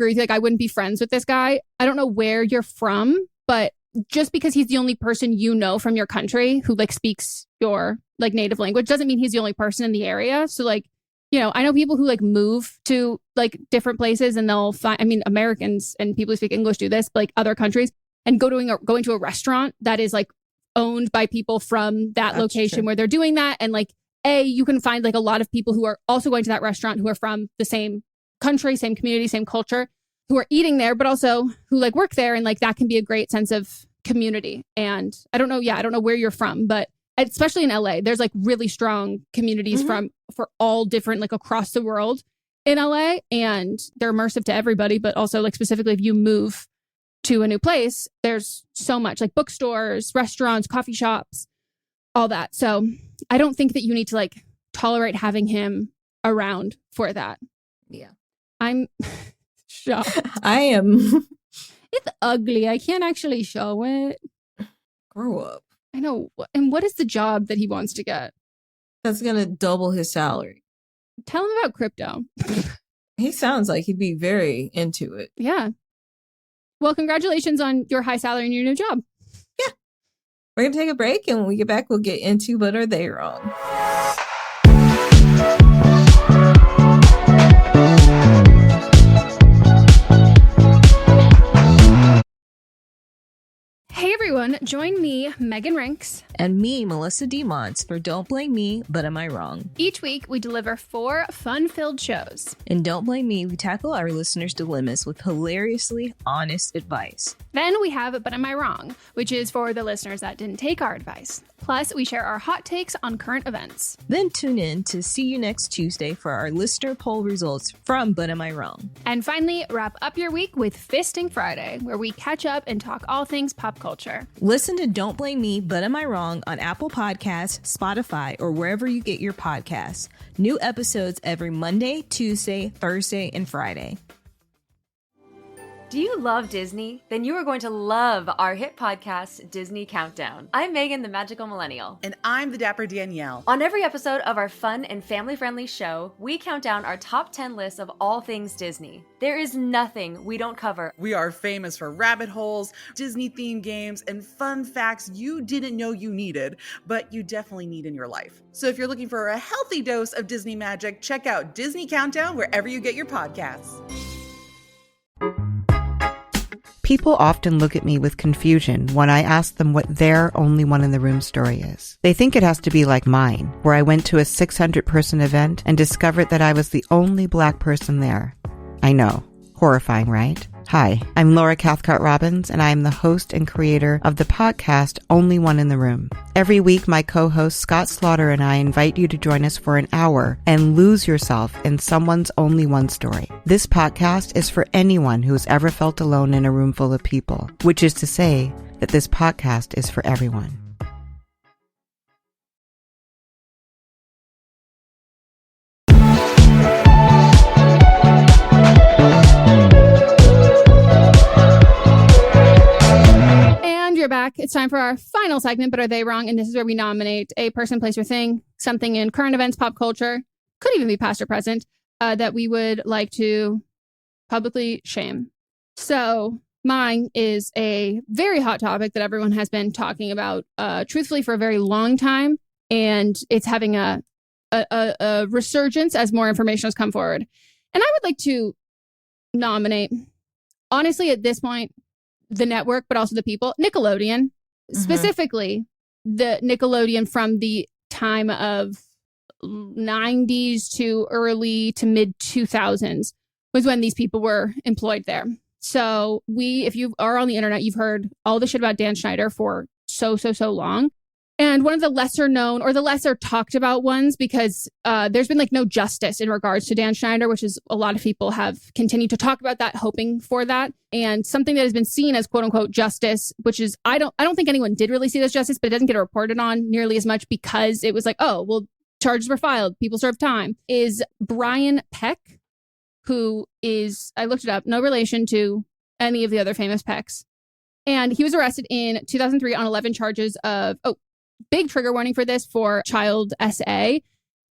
with you. Like I wouldn't be friends with this guy. I don't know where you're from, but just because he's the only person you know from your country who like speaks your like native language doesn't mean he's the only person in the area. So like you know, I know people who like move to like different places and they'll find, I mean, Americans and people who speak English do this, but like other countries, and going to a restaurant that is like owned by people from that location where they're doing that. And like, you can find like a lot of people who are also going to that restaurant who are from the same country, same community, same culture, who are eating there, but also who like work there. And like, that can be a great sense of community. And I don't know where you're from, but especially in LA, there's like really strong communities for all different, like across the world in LA, and they're immersive to everybody, but also like specifically if you move to a new place, there's so much like bookstores, restaurants, coffee shops, all that. So I don't think that you need to like tolerate having him around for that. Yeah. I'm shocked. I am. It's ugly. I can't actually show it. Grow up. I know. And what is the job that he wants to get? That's going to double his salary. Tell him about crypto. He sounds like he'd be very into it. Yeah. Well, congratulations on your high salary and your new job. Yeah. We're going to take a break, and when we get back, we'll get into But Are They Wrong? Hey everyone, join me, Megan Rinks. And me, Melisa DeMonts, for Don't Blame Me, But Am I Wrong? Each week, we deliver 4 fun-filled shows. In Don't Blame Me, we tackle our listeners' dilemmas with hilariously honest advice. Then we have But Am I Wrong, which is for the listeners that didn't take our advice. Plus, we share our hot takes on current events. Then tune in to see you next Tuesday for our listener poll results from But Am I Wrong? And finally, wrap up your week with Fisting Friday, where we catch up and talk all things pop culture. Listen to Don't Blame Me, But Am I Wrong on Apple Podcasts, Spotify, or wherever you get your podcasts. New episodes every Monday, Tuesday, Thursday, and Friday. Do you love Disney? Then you are going to love our hit podcast, Disney Countdown. I'm Megan, the Magical Millennial. And I'm the Dapper Danielle. On every episode of our fun and family-friendly show, we count down our top 10 lists of all things Disney. There is nothing we don't cover. We are famous for rabbit holes, Disney-themed games, and fun facts you didn't know you needed, but you definitely need in your life. So if you're looking for a healthy dose of Disney magic, check out Disney Countdown wherever you get your podcasts. People often look at me with confusion when I ask them what their only one in the room story is. They think it has to be like mine, where I went to a 600-person event and discovered that I was the only Black person there. I know. Horrifying, right? Hi, I'm Laura Cathcart-Robbins, and I am the host and creator of the podcast Only One in the Room. Every week, my co-host Scott Slaughter and I invite you to join us for an hour and lose yourself in someone's only one story. This podcast is for anyone who has ever felt alone in a room full of people, which is to say that this podcast is for everyone. You're back. It's time for our final segment, But Are They Wrong? And this is where we nominate a person, place, or thing, something in current events, pop culture, could even be past or present, that we would like to publicly shame. So mine is a very hot topic that everyone has been talking about, truthfully, for a very long time. And it's having a resurgence as more information has come forward. And I would like to nominate, honestly, at this point, the network, but also the people, Nickelodeon, specifically the Nickelodeon from the time of 90s to early to mid 2000s was when these people were employed there. So if you are on the internet, you've heard all the shit about Dan Schneider for so long. And one of the lesser known or the lesser talked about ones, because there's been like no justice in regards to Dan Schneider, which is a lot of people have continued to talk about that, hoping for that. And something that has been seen as quote unquote justice, which is I don't think anyone did really see this justice, but it doesn't get reported on nearly as much because it was like, oh, well, charges were filed, people served time, is Brian Peck, who is, I looked it up, no relation to any of the other famous Pecks. And he was arrested in 2003 on 11 charges of, big trigger warning for this, for child SA. I'm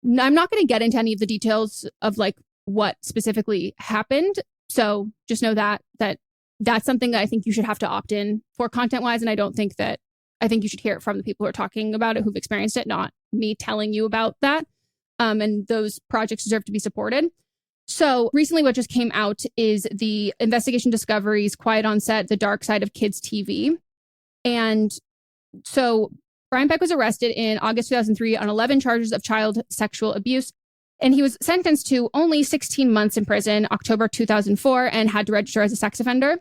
not going to get into any of the details of like what specifically happened. So just know that's something that I think you should have to opt in for content wise. And I think you should hear it from the people who are talking about it, who've experienced it, not me telling you about that. and those projects deserve to be supported. So recently what just came out is the Investigation Discovery's Quiet on Set, The Dark Side of Kids TV. And so Brian Peck was arrested in August 2003 on 11 charges of child sexual abuse. And he was sentenced to only 16 months in prison, October 2004, and had to register as a sex offender.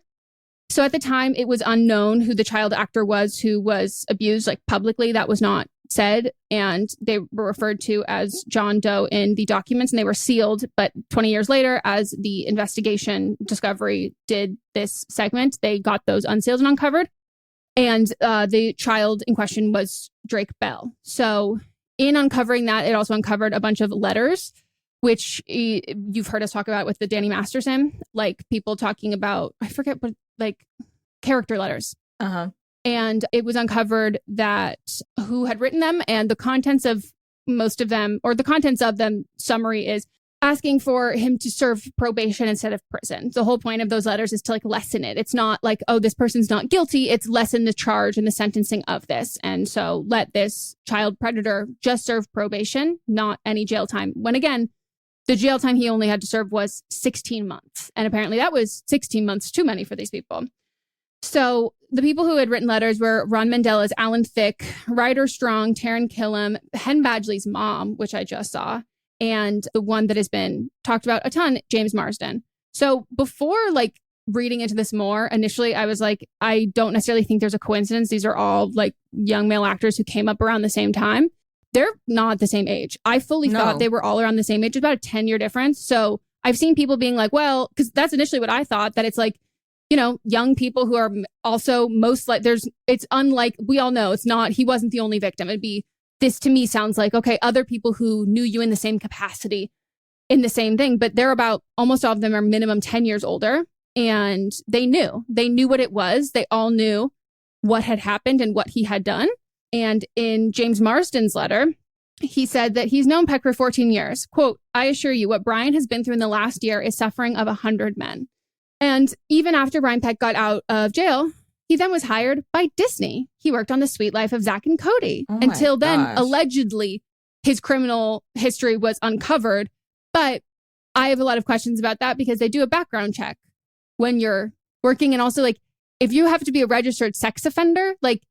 So at the time, it was unknown who the child actor was who was abused, like publicly. That was not said. And they were referred to as John Doe in the documents, and they were sealed. But 20 years later, as the Investigation Discovery did this segment, they got those unsealed and uncovered. And the child in question was Drake Bell. So in uncovering that, it also uncovered a bunch of letters, which you've heard us talk about with the Danny Masterson, like people talking about, I forget what, like character letters. And it was uncovered that who had written them, and the contents of most of them, or the contents of them, summary is asking for him to serve probation instead of prison. The whole point of those letters is to like lessen it. It's not like, oh, this person's not guilty. It's lessen the charge and the sentencing of this. And so let this child predator just serve probation, not any jail time. When again, the jail time he only had to serve was 16 months. And apparently that was 16 months too many for these people. So the people who had written letters were Ron Mandela's Alan Thicke, Ryder Strong, Taryn Killam, Hen Badgley's mom, which I just saw, and the one that has been talked about a ton, James Marsden. So before like reading into this more, initially I was like, I don't necessarily think there's a coincidence. These are all like young male actors who came up around the same time. They're not the same age. I fully thought they were all around the same age. It's about a 10-year difference. So I've seen people being like, well, because that's initially what I thought, that it's like, you know, young people who are also most like it's unlike, we all know it's not, he wasn't the only victim. It'd be, this to me sounds like, okay, other people who knew you in the same capacity in the same thing, but they're about, almost all of them are minimum 10 years older, and they knew what it was. They all knew what had happened and what he had done. And in James Marsden's letter, he said that he's known Peck for 14 years. Quote, I assure you what Brian has been through in the last year is suffering of 100 men. And even after Brian Peck got out of jail, he then was hired by Disney. He worked on The Sweet Life of Zack and Cody. Until then, allegedly, his criminal history was uncovered. But I have a lot of questions about that because they do a background check when you're working. And also, like, if you have to be a registered sex offender, like,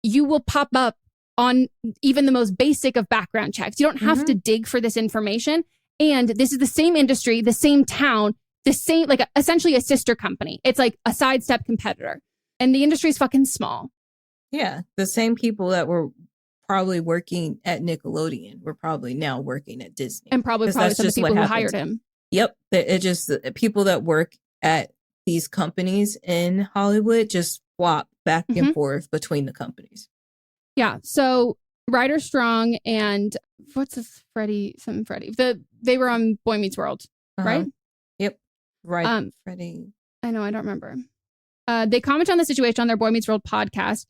you will pop up on even the most basic of background checks. You don't have to dig for this information. And this is the same industry, the same town, the same, like, essentially a sister company. It's like a sidestep competitor. And the industry is fucking small. Yeah. The same people that were probably working at Nickelodeon were probably now working at Disney. And probably some of the people who hired him. Yep. It just, people that work at these companies in Hollywood just swap back and forth between the companies. Yeah. So Ryder Strong and what's this Freddie? They were on Boy Meets World, right? Yep. Right. Freddie. I know. I don't remember. They comment on the situation on their Boy Meets World podcast.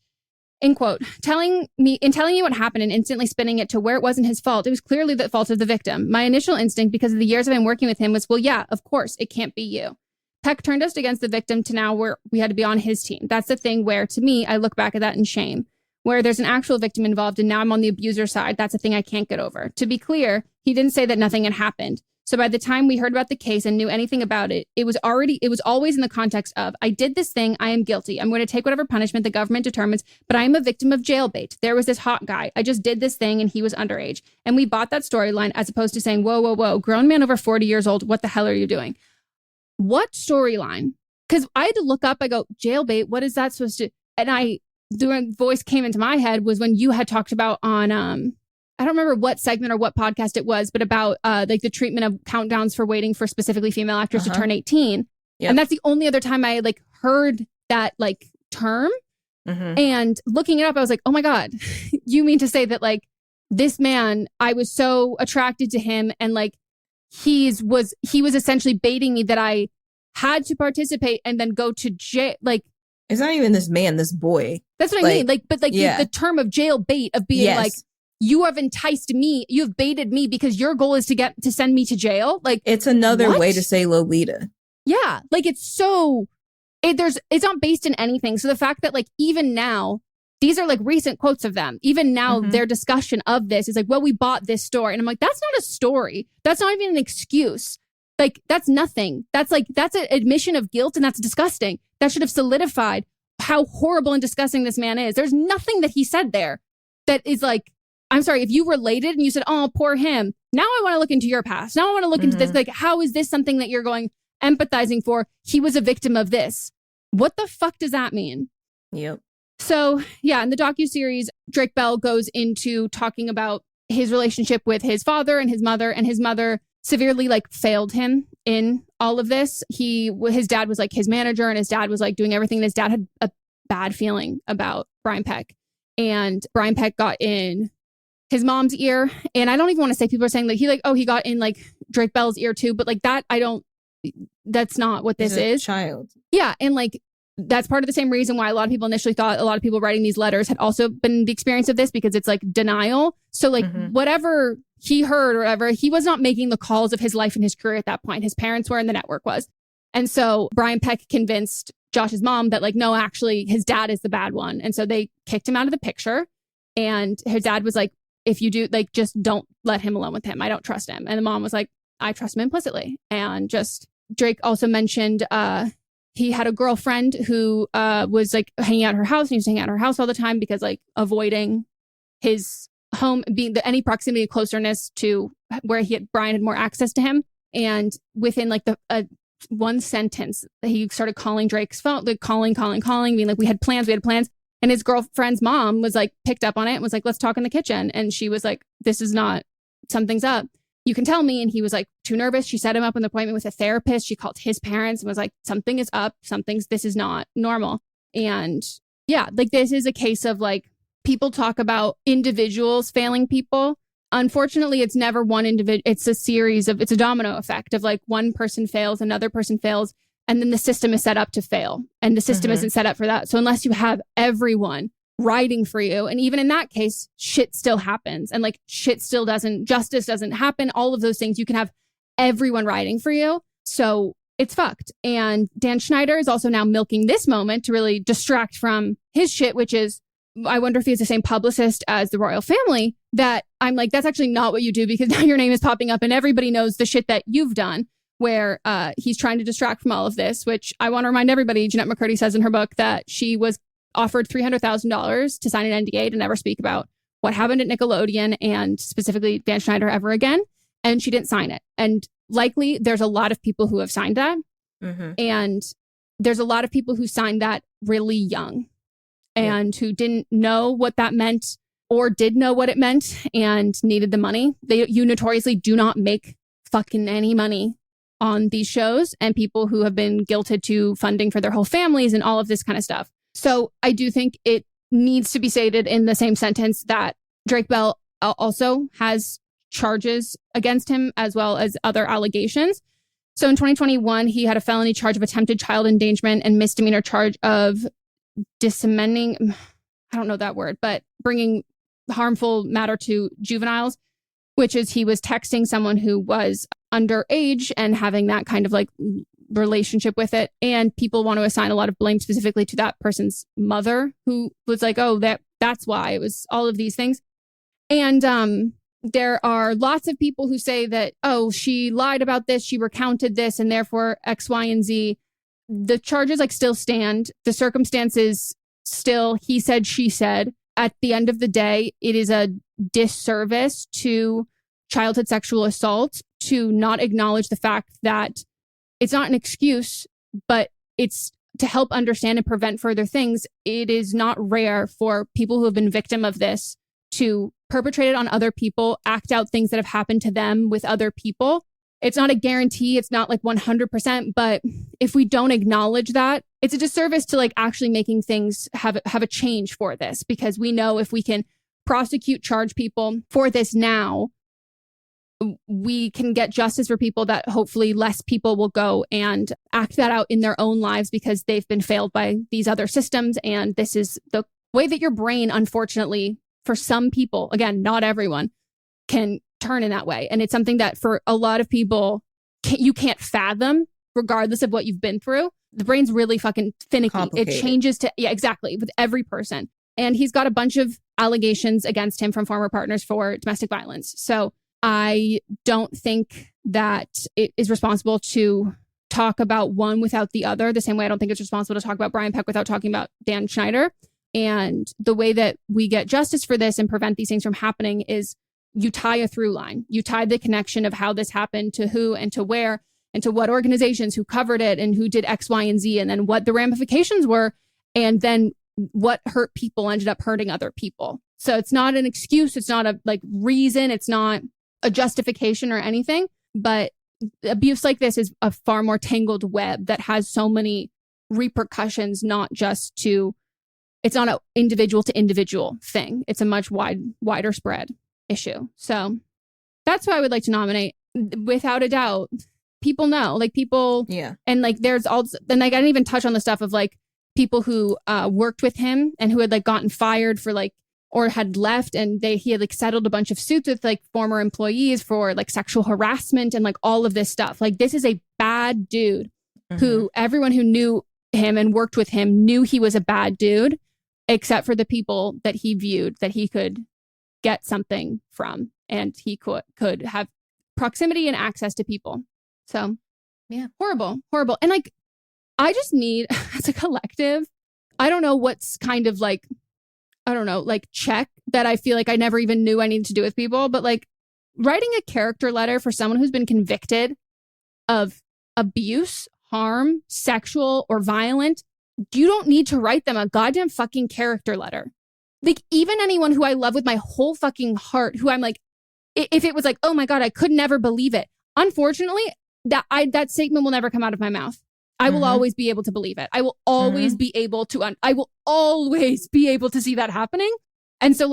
In quote, telling you what happened and instantly spinning it to where it wasn't his fault, it was clearly the fault of the victim. My initial instinct, because of the years I've been working with him, was, well, yeah, of course, it can't be you. Peck turned us against the victim to now where we had to be on his team. That's the thing where, to me, I look back at that in shame. Where there's an actual victim involved and now I'm on the abuser side, that's a thing I can't get over. To be clear, he didn't say that nothing had happened. So by the time we heard about the case and knew anything about it, it was always in the context of, I did this thing, I am guilty. I'm going to take whatever punishment the government determines, but I am a victim of jailbait. There was this hot guy. I just did this thing and he was underage. And we bought that storyline as opposed to saying, whoa, whoa, whoa, grown man over 40 years old, what the hell are you doing? What storyline? Because I had to look up, I go, jailbait, what is that supposed to, and the voice came into my head was when you had talked about on, I don't remember what segment or what podcast it was, but about like the treatment of countdowns for waiting for specifically female actors to turn 18. Yep. And that's the only other time I like heard that like term. And looking it up, I was like, oh my God, you mean to say that like this man, I was so attracted to him and like he was essentially baiting me that I had to participate and then go to jail. Like, it's not even this man, this boy. That's what I mean. Like, but like the term of jail bait of being like, you have enticed me, you have baited me because your goal is to send me to jail. Like, it's another way to say Lolita. Yeah. Like, it's not based in anything. So the fact that like, even now these are like recent quotes of them. Even now, their discussion of this is like, well, we bought this story. And I'm like, that's not a story. That's not even an excuse. Like, that's nothing. That's an admission of guilt, and that's disgusting. That should have solidified how horrible and disgusting this man is. There's nothing that he said there that is like, I'm sorry, if you related and you said, oh, poor him. Now I want to look into your past. Now I want to look into this. Like, how is this something that you're going empathizing for? He was a victim of this. What the fuck does that mean? Yep. So, yeah, in the docuseries, Drake Bell goes into talking about his relationship with his father and his mother severely like failed him in all of this. His dad was like his manager, and his dad was like doing everything. And his dad had a bad feeling about Brian Peck, and Brian Peck got in his mom's ear. And I don't even want to say, people are saying like he got in like Drake Bell's ear too, but like that's not what this is. Child. Yeah. And like, that's part of the same reason why a lot of people initially thought a lot of people writing these letters had also been the experience of this, because it's like denial. So like whatever he heard or whatever, he was not making the calls of his life and his career at that point. His parents were and the network was. And so Brian Peck convinced Josh's mom that like, no, actually his dad is the bad one. And so they kicked him out of the picture. And his dad was like, if you do, like, just don't let him alone with him. I don't trust him. And the mom was like, I trust him implicitly. And just Drake also mentioned, he had a girlfriend who was like hanging out at her house, and he was hanging out at her house all the time because like avoiding his home, being any proximity, closeness to where Brian had more access to him. And within like the one sentence, he started calling Drake's phone, like calling, being like, we had plans. And his girlfriend's mom was like, picked up on it and was like, let's talk in the kitchen. And she was like, this is not, something's up. You can tell me. And he was like too nervous. She set him up an appointment with a therapist. She called his parents and was like, something is up. This is not normal. And yeah, like this is a case of like, people talk about individuals failing people. Unfortunately, it's never one individual. It's a domino effect of like one person fails, another person fails, and then the system is set up to fail. And the system isn't set up for that. So unless you have everyone riding for you, and even in that case, shit still happens, and like justice doesn't happen, all of those things, you can have everyone riding for you. So it's fucked. And Dan Schneider is also now milking this moment to really distract from his shit, which is, I wonder if he has the same publicist as the royal family, that I'm like, that's actually not what you do, because now your name is popping up and everybody knows the shit that you've done, where he's trying to distract from all of this, which I want to remind everybody, Jeanette McCurdy says in her book that she was offered $300,000 to sign an NDA to never speak about what happened at Nickelodeon and specifically Dan Schneider ever again. And she didn't sign it. And likely there's a lot of people who have signed that. And there's a lot of people who signed that really young and who didn't know what that meant, or did know what it meant and needed the money. You notoriously do not make fucking any money on these shows, and people who have been guilted to funding for their whole families and all of this kind of stuff. So I do think it needs to be stated in the same sentence that Drake Bell also has charges against him, as well as other allegations. So in 2021, he had a felony charge of attempted child endangerment and misdemeanor charge of disseminating, I don't know that word, but bringing harmful matter to juveniles, which is he was texting someone who was underage and having that kind of like relationship with it. And people want to assign a lot of blame specifically to that person's mother, who was like, oh, that's why it was all of these things. And there are lots of people who say that, oh, she lied about this, she recounted this, and therefore X, Y, and Z. The charges like still stand. The circumstances still, he said, she said. At the end of the day, it is a disservice to childhood sexual assault to not acknowledge the fact that it's not an excuse, but it's to help understand and prevent further things. It is not rare for people who have been victim of this to perpetrate it on other people, act out things that have happened to them with other people. It's not a guarantee. It's not like 100%. But if we don't acknowledge that, it's a disservice to like actually making things have a change for this, because we know if we can prosecute, charge people for this now, we can get justice for people, that hopefully less people will go and act that out in their own lives because they've been failed by these other systems. And this is the way that your brain, unfortunately, for some people, again, not everyone, can turn in that way. And it's something that for a lot of people, you can't fathom, regardless of what you've been through. The brain's really fucking finicky. It changes to, yeah, exactly, with every person. And he's got a bunch of allegations against him from former partners for domestic violence. So I don't think that it is responsible to talk about one without the other, the same way I don't think it's responsible to talk about Brian Peck without talking about Dan Schneider. And the way that we get justice for this and prevent these things from happening is you tie a through line. You tie the connection of how this happened to who and to where and to what organizations who covered it and who did X, Y, and Z, and then what the ramifications were, and then what hurt people ended up hurting other people. So it's not an excuse. It's not a reason. It's not a justification or anything. But abuse like this is a far more tangled web that has so many repercussions, not just to, it's not an individual to individual thing. It's a much wider spread issue. So that's who I would like to nominate. Without a doubt, people know, people, yeah. And there's also, and I didn't even touch on the stuff of people who worked with him and who had gotten fired for or had left, and he had settled a bunch of suits with former employees for sexual harassment and all of this stuff. This is a bad dude who everyone who knew him and worked with him knew he was a bad dude, except for the people that he viewed that he could get something from, and he could have proximity and access to people. So yeah, horrible. And I just need, as a collective, I don't know what's kind of check that I feel I never even knew I needed to do with people, but writing a character letter for someone who's been convicted of abuse, harm, sexual or violent, you don't need to write them a goddamn fucking character letter. Even anyone who I love with my whole fucking heart, who I'm if it was oh my God, I could never believe it. Unfortunately, that statement will never come out of my mouth. I will always be able to believe it. I will always be able to, I will always be able to see that happening. And so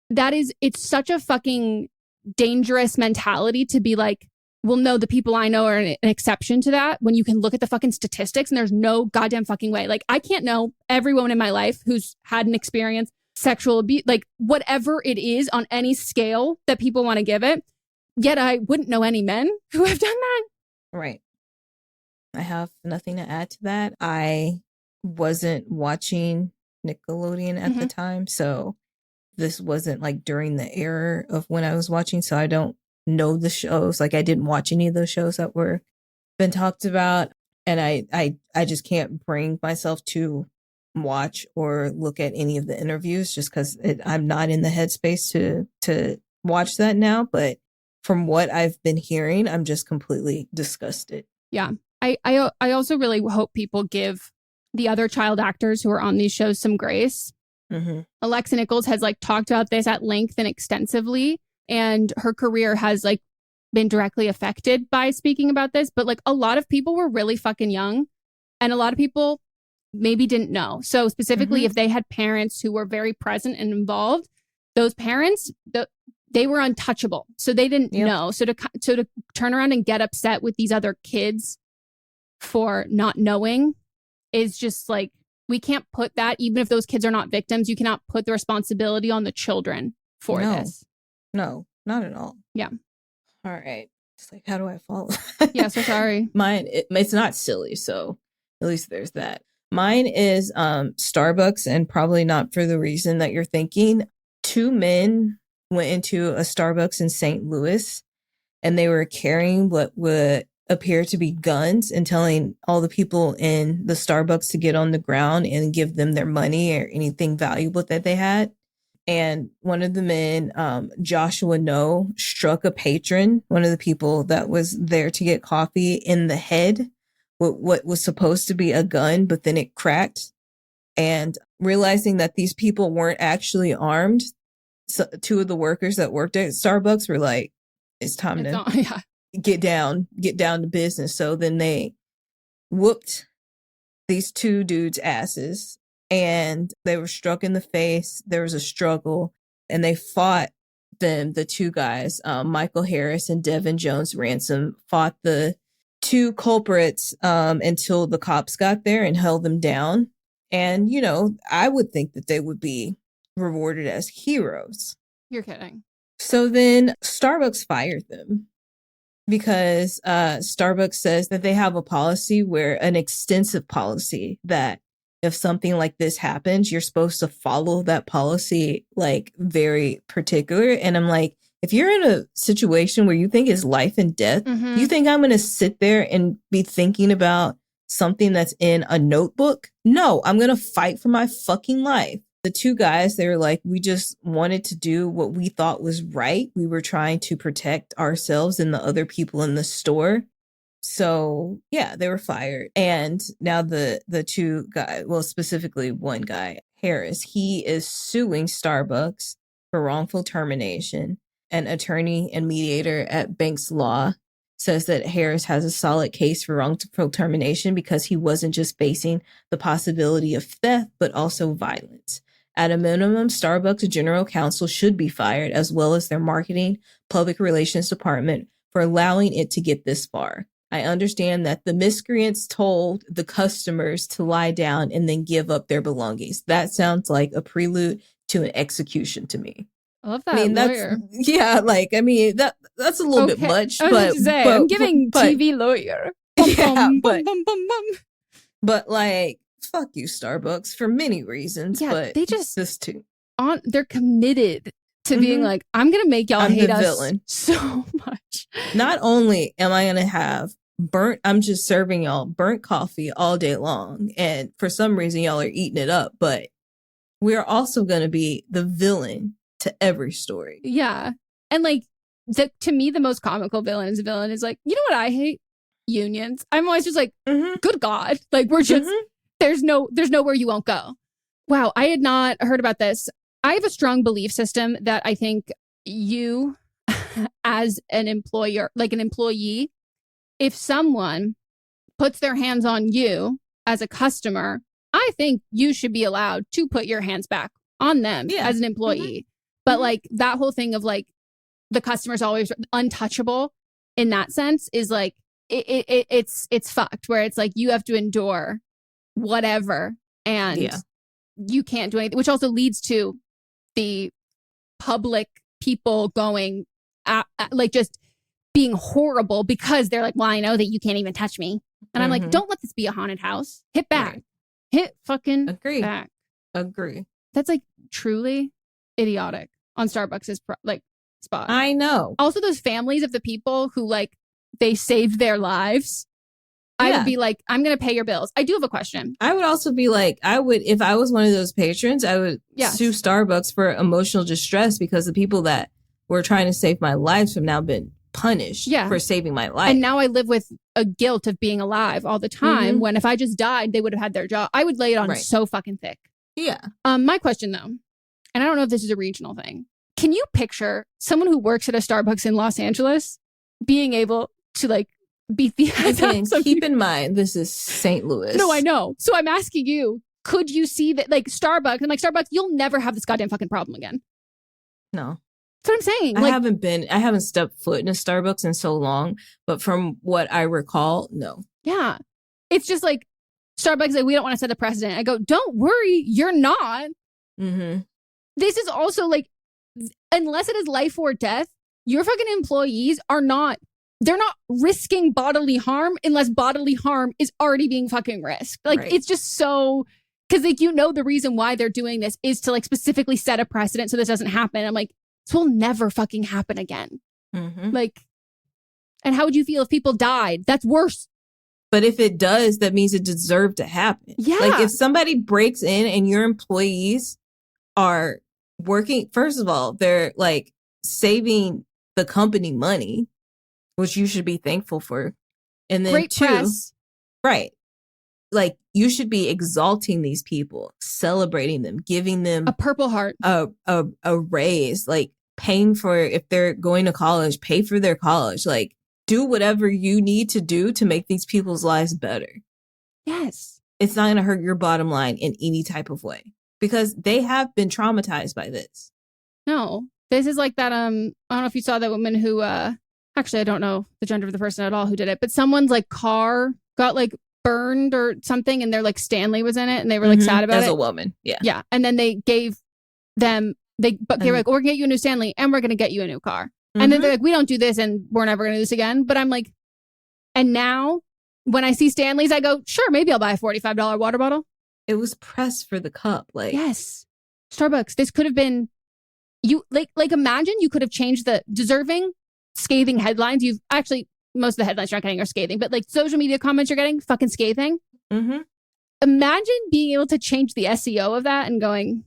it's such a fucking dangerous mentality to be well, no, the people I know are an exception to that, when you can look at the fucking statistics and there's no goddamn fucking way. I can't know every woman in my life who's had an experience, sexual abuse, whatever it is on any scale that people want to give it. Yet I wouldn't know any men who have done that. Right. I have nothing to add to that. I wasn't watching Nickelodeon at the time, so this wasn't during the era of when I was watching, so I don't know the shows. I didn't watch any of those shows that were been talked about, and I just can't bring myself to watch or look at any of the interviews just because I'm not in the headspace to watch that now. But from what I've been hearing, I'm just completely disgusted. Yeah. I also really hope people give the other child actors who are on these shows some grace. Alexa Nichols has talked about this at length and extensively, and her career has been directly affected by speaking about this. But a lot of people were really fucking young, and a lot of people maybe didn't know. So specifically, if they had parents who were very present and involved, those parents, they were untouchable. So they didn't know. So to turn around and get upset with these other kids for not knowing is just we can't put that, even if those kids are not victims, you cannot put the responsibility on the children for this. No, not at all. Yeah. All right. It's how do I follow? Yeah, so sorry. Mine, it's not silly, so at least there's that. Mine is Starbucks, and probably not for the reason that you're thinking. 2 men went into a Starbucks in St. Louis, and they were carrying what would appear to be guns and telling all the people in the Starbucks to get on the ground and give them their money or anything valuable that they had. And one of the men, Joshua No, struck a patron, one of the people that was there to get coffee, in the head with what was supposed to be a gun, but then it cracked. And realizing that these people weren't actually armed, so 2 of the workers that worked at Starbucks were it's time to get down to business. So then they whooped these 2 dudes' asses, and they were struck in the face. There was a struggle, and they fought them. The 2 guys, Michael Harris and Devin Jones Ransom, fought the 2 culprits until the cops got there and held them down. And, I would think that they would be rewarded as heroes. You're kidding. So then Starbucks fired them, because Starbucks says that they have a policy, an extensive policy, that if something like this happens, you're supposed to follow that policy like very particular. And I'm like, if you're in a situation where you think it's life and death, you think I'm going to sit there and be thinking about something that's in a notebook? No, I'm going to fight for my fucking life. The two guys, they were like, we just wanted to do what we thought was right. We were trying to protect ourselves and the other people in the store. So yeah, they were fired. And now the two guys, well, specifically one guy, Harris, he is suing Starbucks for wrongful termination. An attorney and mediator at Banks Law says that Harris has a solid case for wrongful termination because he wasn't just facing the possibility of theft, but also violence. At a minimum, Starbucks general counsel should be fired, as well as their marketing public relations department, for allowing it to get this far. I understand that the miscreants told the customers to lie down and then give up their belongings. That sounds like a prelude to an execution to me. I love that lawyer. That's a little bit much. I'm giving TV lawyer. But like, fuck you, Starbucks, for many reasons. Yeah, but they just this too. They're committed to being like, I'm gonna make y'all hate us villain. So much. Not only am I gonna have I'm just serving y'all burnt coffee all day long, and for some reason y'all are eating it up, but we're also gonna be the villain to every story. Yeah. And like, to me, the most comical villain is like, you know what I hate? Unions. I'm always just like, good God. Like, we're just, there's nowhere you won't go. Wow. I had not heard about this. I have a strong belief system that I think you, as an employer, like an employee, if someone puts their hands on you as a customer, I think you should be allowed to put your hands back on them as an employee. But like that whole thing of like the customer's always untouchable in that sense is like it's fucked, where it's like you have to endure whatever and you can't do anything, which also leads to the public people going like just being horrible because they're like, well, I know that you can't even touch me. And I'm like, don't let this be a haunted house. Hit back. Right. Hit fucking back. Agree. That's like truly idiotic on Starbucks' spot. I know. Also, those families of the people who like they saved their lives. I would be like, I'm going to pay your bills. I do have a question. I would also be like, if I was one of those patrons, I would sue Starbucks for emotional distress because the people that were trying to save my life have now been punished for saving my life. And now I live with a guilt of being alive all the time when if I just died, they would have had their job. I would lay it on so fucking thick. Yeah. My question though, and I don't know if this is a regional thing. Can you picture someone who works at a Starbucks in Los Angeles being able to like beat the ass out? Keep in mind, this is St. Louis. No, I know. So I'm asking you, could you see that like Starbucks? I'm like, Starbucks, you'll never have this goddamn fucking problem again. No. That's what I'm saying. I haven't stepped foot in a Starbucks in so long, but from what I recall, no. Yeah. It's just like Starbucks, like, we don't want to set a precedent. I go, don't worry, you're not. This is also like, unless it is life or death, your fucking employees they're not risking bodily harm unless bodily harm is already being fucking risked. Like, it's just so, because like, you know, the reason why they're doing this is to like specifically set a precedent so this doesn't happen. I'm like, this will never fucking happen again. Like, and how would you feel if people died? That's worse. But if it does, that means it deserved to happen. Yeah. Like if somebody breaks in and your employees are working, first of all, they're like saving the company money, which you should be thankful for. And then great press. Right. Like you should be exalting these people, celebrating them, giving them a Purple Heart, a raise, like paying for, if they're going to college, pay for their college, like do whatever you need to do to make these people's lives better. Yes. It's not going to hurt your bottom line in any type of way because they have been traumatized by this. No, this is like that. I don't know if you saw that woman who, actually, I don't know the gender of the person at all who did it, but someone's like car got like burned or something, and they're like Stanley was in it, and they were like sad about it. As a woman, yeah. And then they gave them they were like, we're gonna get you a new Stanley, and we're gonna get you a new car. And then they're like, we don't do this, and we're never gonna do this again. But I'm like, and now when I see Stanleys, I go, sure, maybe I'll buy a $45 water bottle. It was press for the cup. Like, yes. Starbucks, this could have been, you like imagine you could have changed the deserving, scathing headlines. You've actually, most of the headlines you're not getting are scathing, but like social media comments you're getting, fucking scathing. Mm-hmm. Imagine being able to change the SEO of that and going,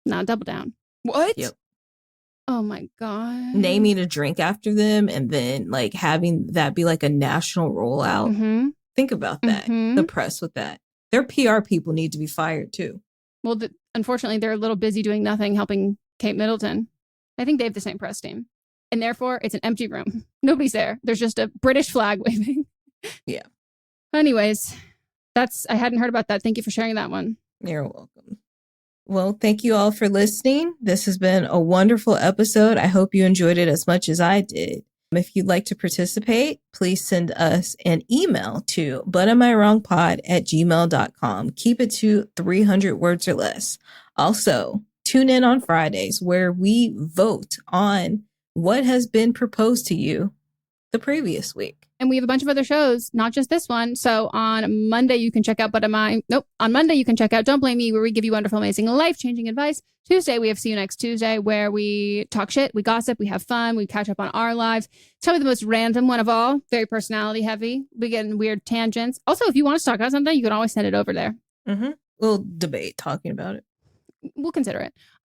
nah, double down. What? Yep. Oh my God. Naming a drink after them and then like having that be like a national rollout. Mm-hmm. Think about that. Mm-hmm. The press with that. Their PR people need to be fired too. Well, unfortunately, they're a little busy doing nothing, helping Kate Middleton. I think they have the same press team. And therefore, it's an empty room. Nobody's there. There's just a British flag waving. Yeah. Anyways, I hadn't heard about that. Thank you for sharing that one. You're welcome. Well, thank you all for listening. This has been a wonderful episode. I hope you enjoyed it as much as I did. If you'd like to participate, please send us an email to butamiwrongpod@gmail.com. Keep it to 300 words or less. Also, tune in on Fridays where we vote on what has been proposed to you the previous week. And we have a bunch of other shows, not just this one. So on Monday, you can check out on Monday, you can check out Don't Blame Me, where we give you wonderful, amazing, life-changing advice. Tuesday, we have See You Next Tuesday, where we talk shit, we gossip, we have fun, we catch up on our lives. It's probably the most random one of all, very personality heavy. We get in weird tangents. Also, if you want us to talk about something, you can always send it over there. Mm-hmm. We'll debate talking about it. We'll consider it.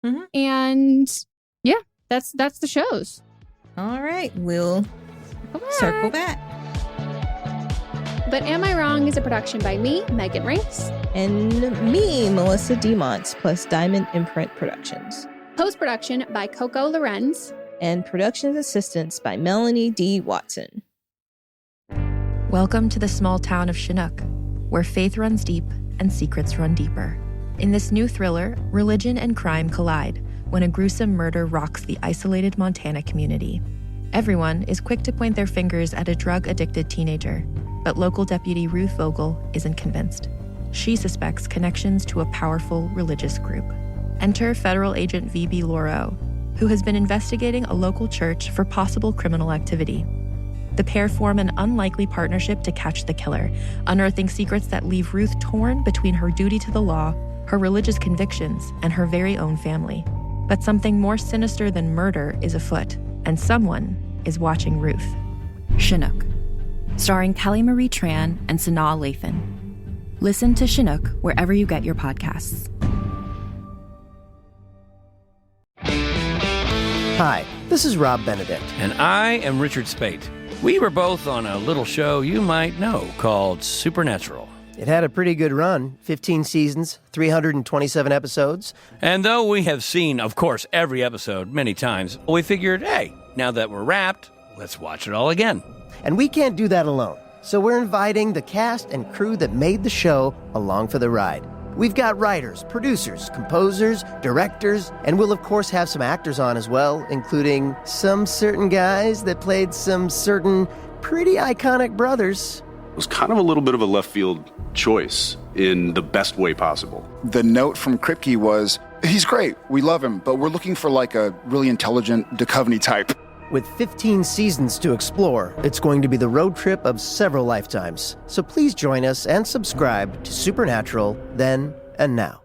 Mm-hmm. And yeah, that's the shows. All right, we'll circle back. But Am I Wrong is a production by me, Meghan Rinks. And me, Melisa DeMonts, plus Diamond Imprint Productions. Post-production by Coco Lorenz. And production assistance by Melanie D. Watson. Welcome to the small town of Chinook, where faith runs deep and secrets run deeper. In this new thriller, religion and crime collide when a gruesome murder rocks the isolated Montana community. Everyone is quick to point their fingers at a drug-addicted teenager, but local deputy Ruth Vogel isn't convinced. She suspects connections to a powerful religious group. Enter federal agent V.B. Laureau, who has been investigating a local church for possible criminal activity. The pair form an unlikely partnership to catch the killer, unearthing secrets that leave Ruth torn between her duty to the law, her religious convictions, and her very own family. But something more sinister than murder is afoot, and someone is watching Ruth. Chinook, starring Kelly Marie Tran and Sanaa Lathan. Listen to Chinook wherever you get your podcasts. Hi, this is Rob Benedict. And I am Richard Spate. We were both on a little show you might know called Supernatural. It had a pretty good run, 15 seasons, 327 episodes. And though we have seen, of course, every episode many times, we figured, hey, now that we're wrapped, let's watch it all again. And we can't do that alone, so we're inviting the cast and crew that made the show along for the ride. We've got writers, producers, composers, directors, and we'll of course have some actors on as well, including some certain guys that played some certain pretty iconic brothers. It was kind of a little bit of a left field choice in the best way possible. The note from Kripke was, he's great, we love him, but we're looking for like a really intelligent Duchovny type. With 15 seasons to explore, it's going to be the road trip of several lifetimes. So please join us and subscribe to Supernatural then and now.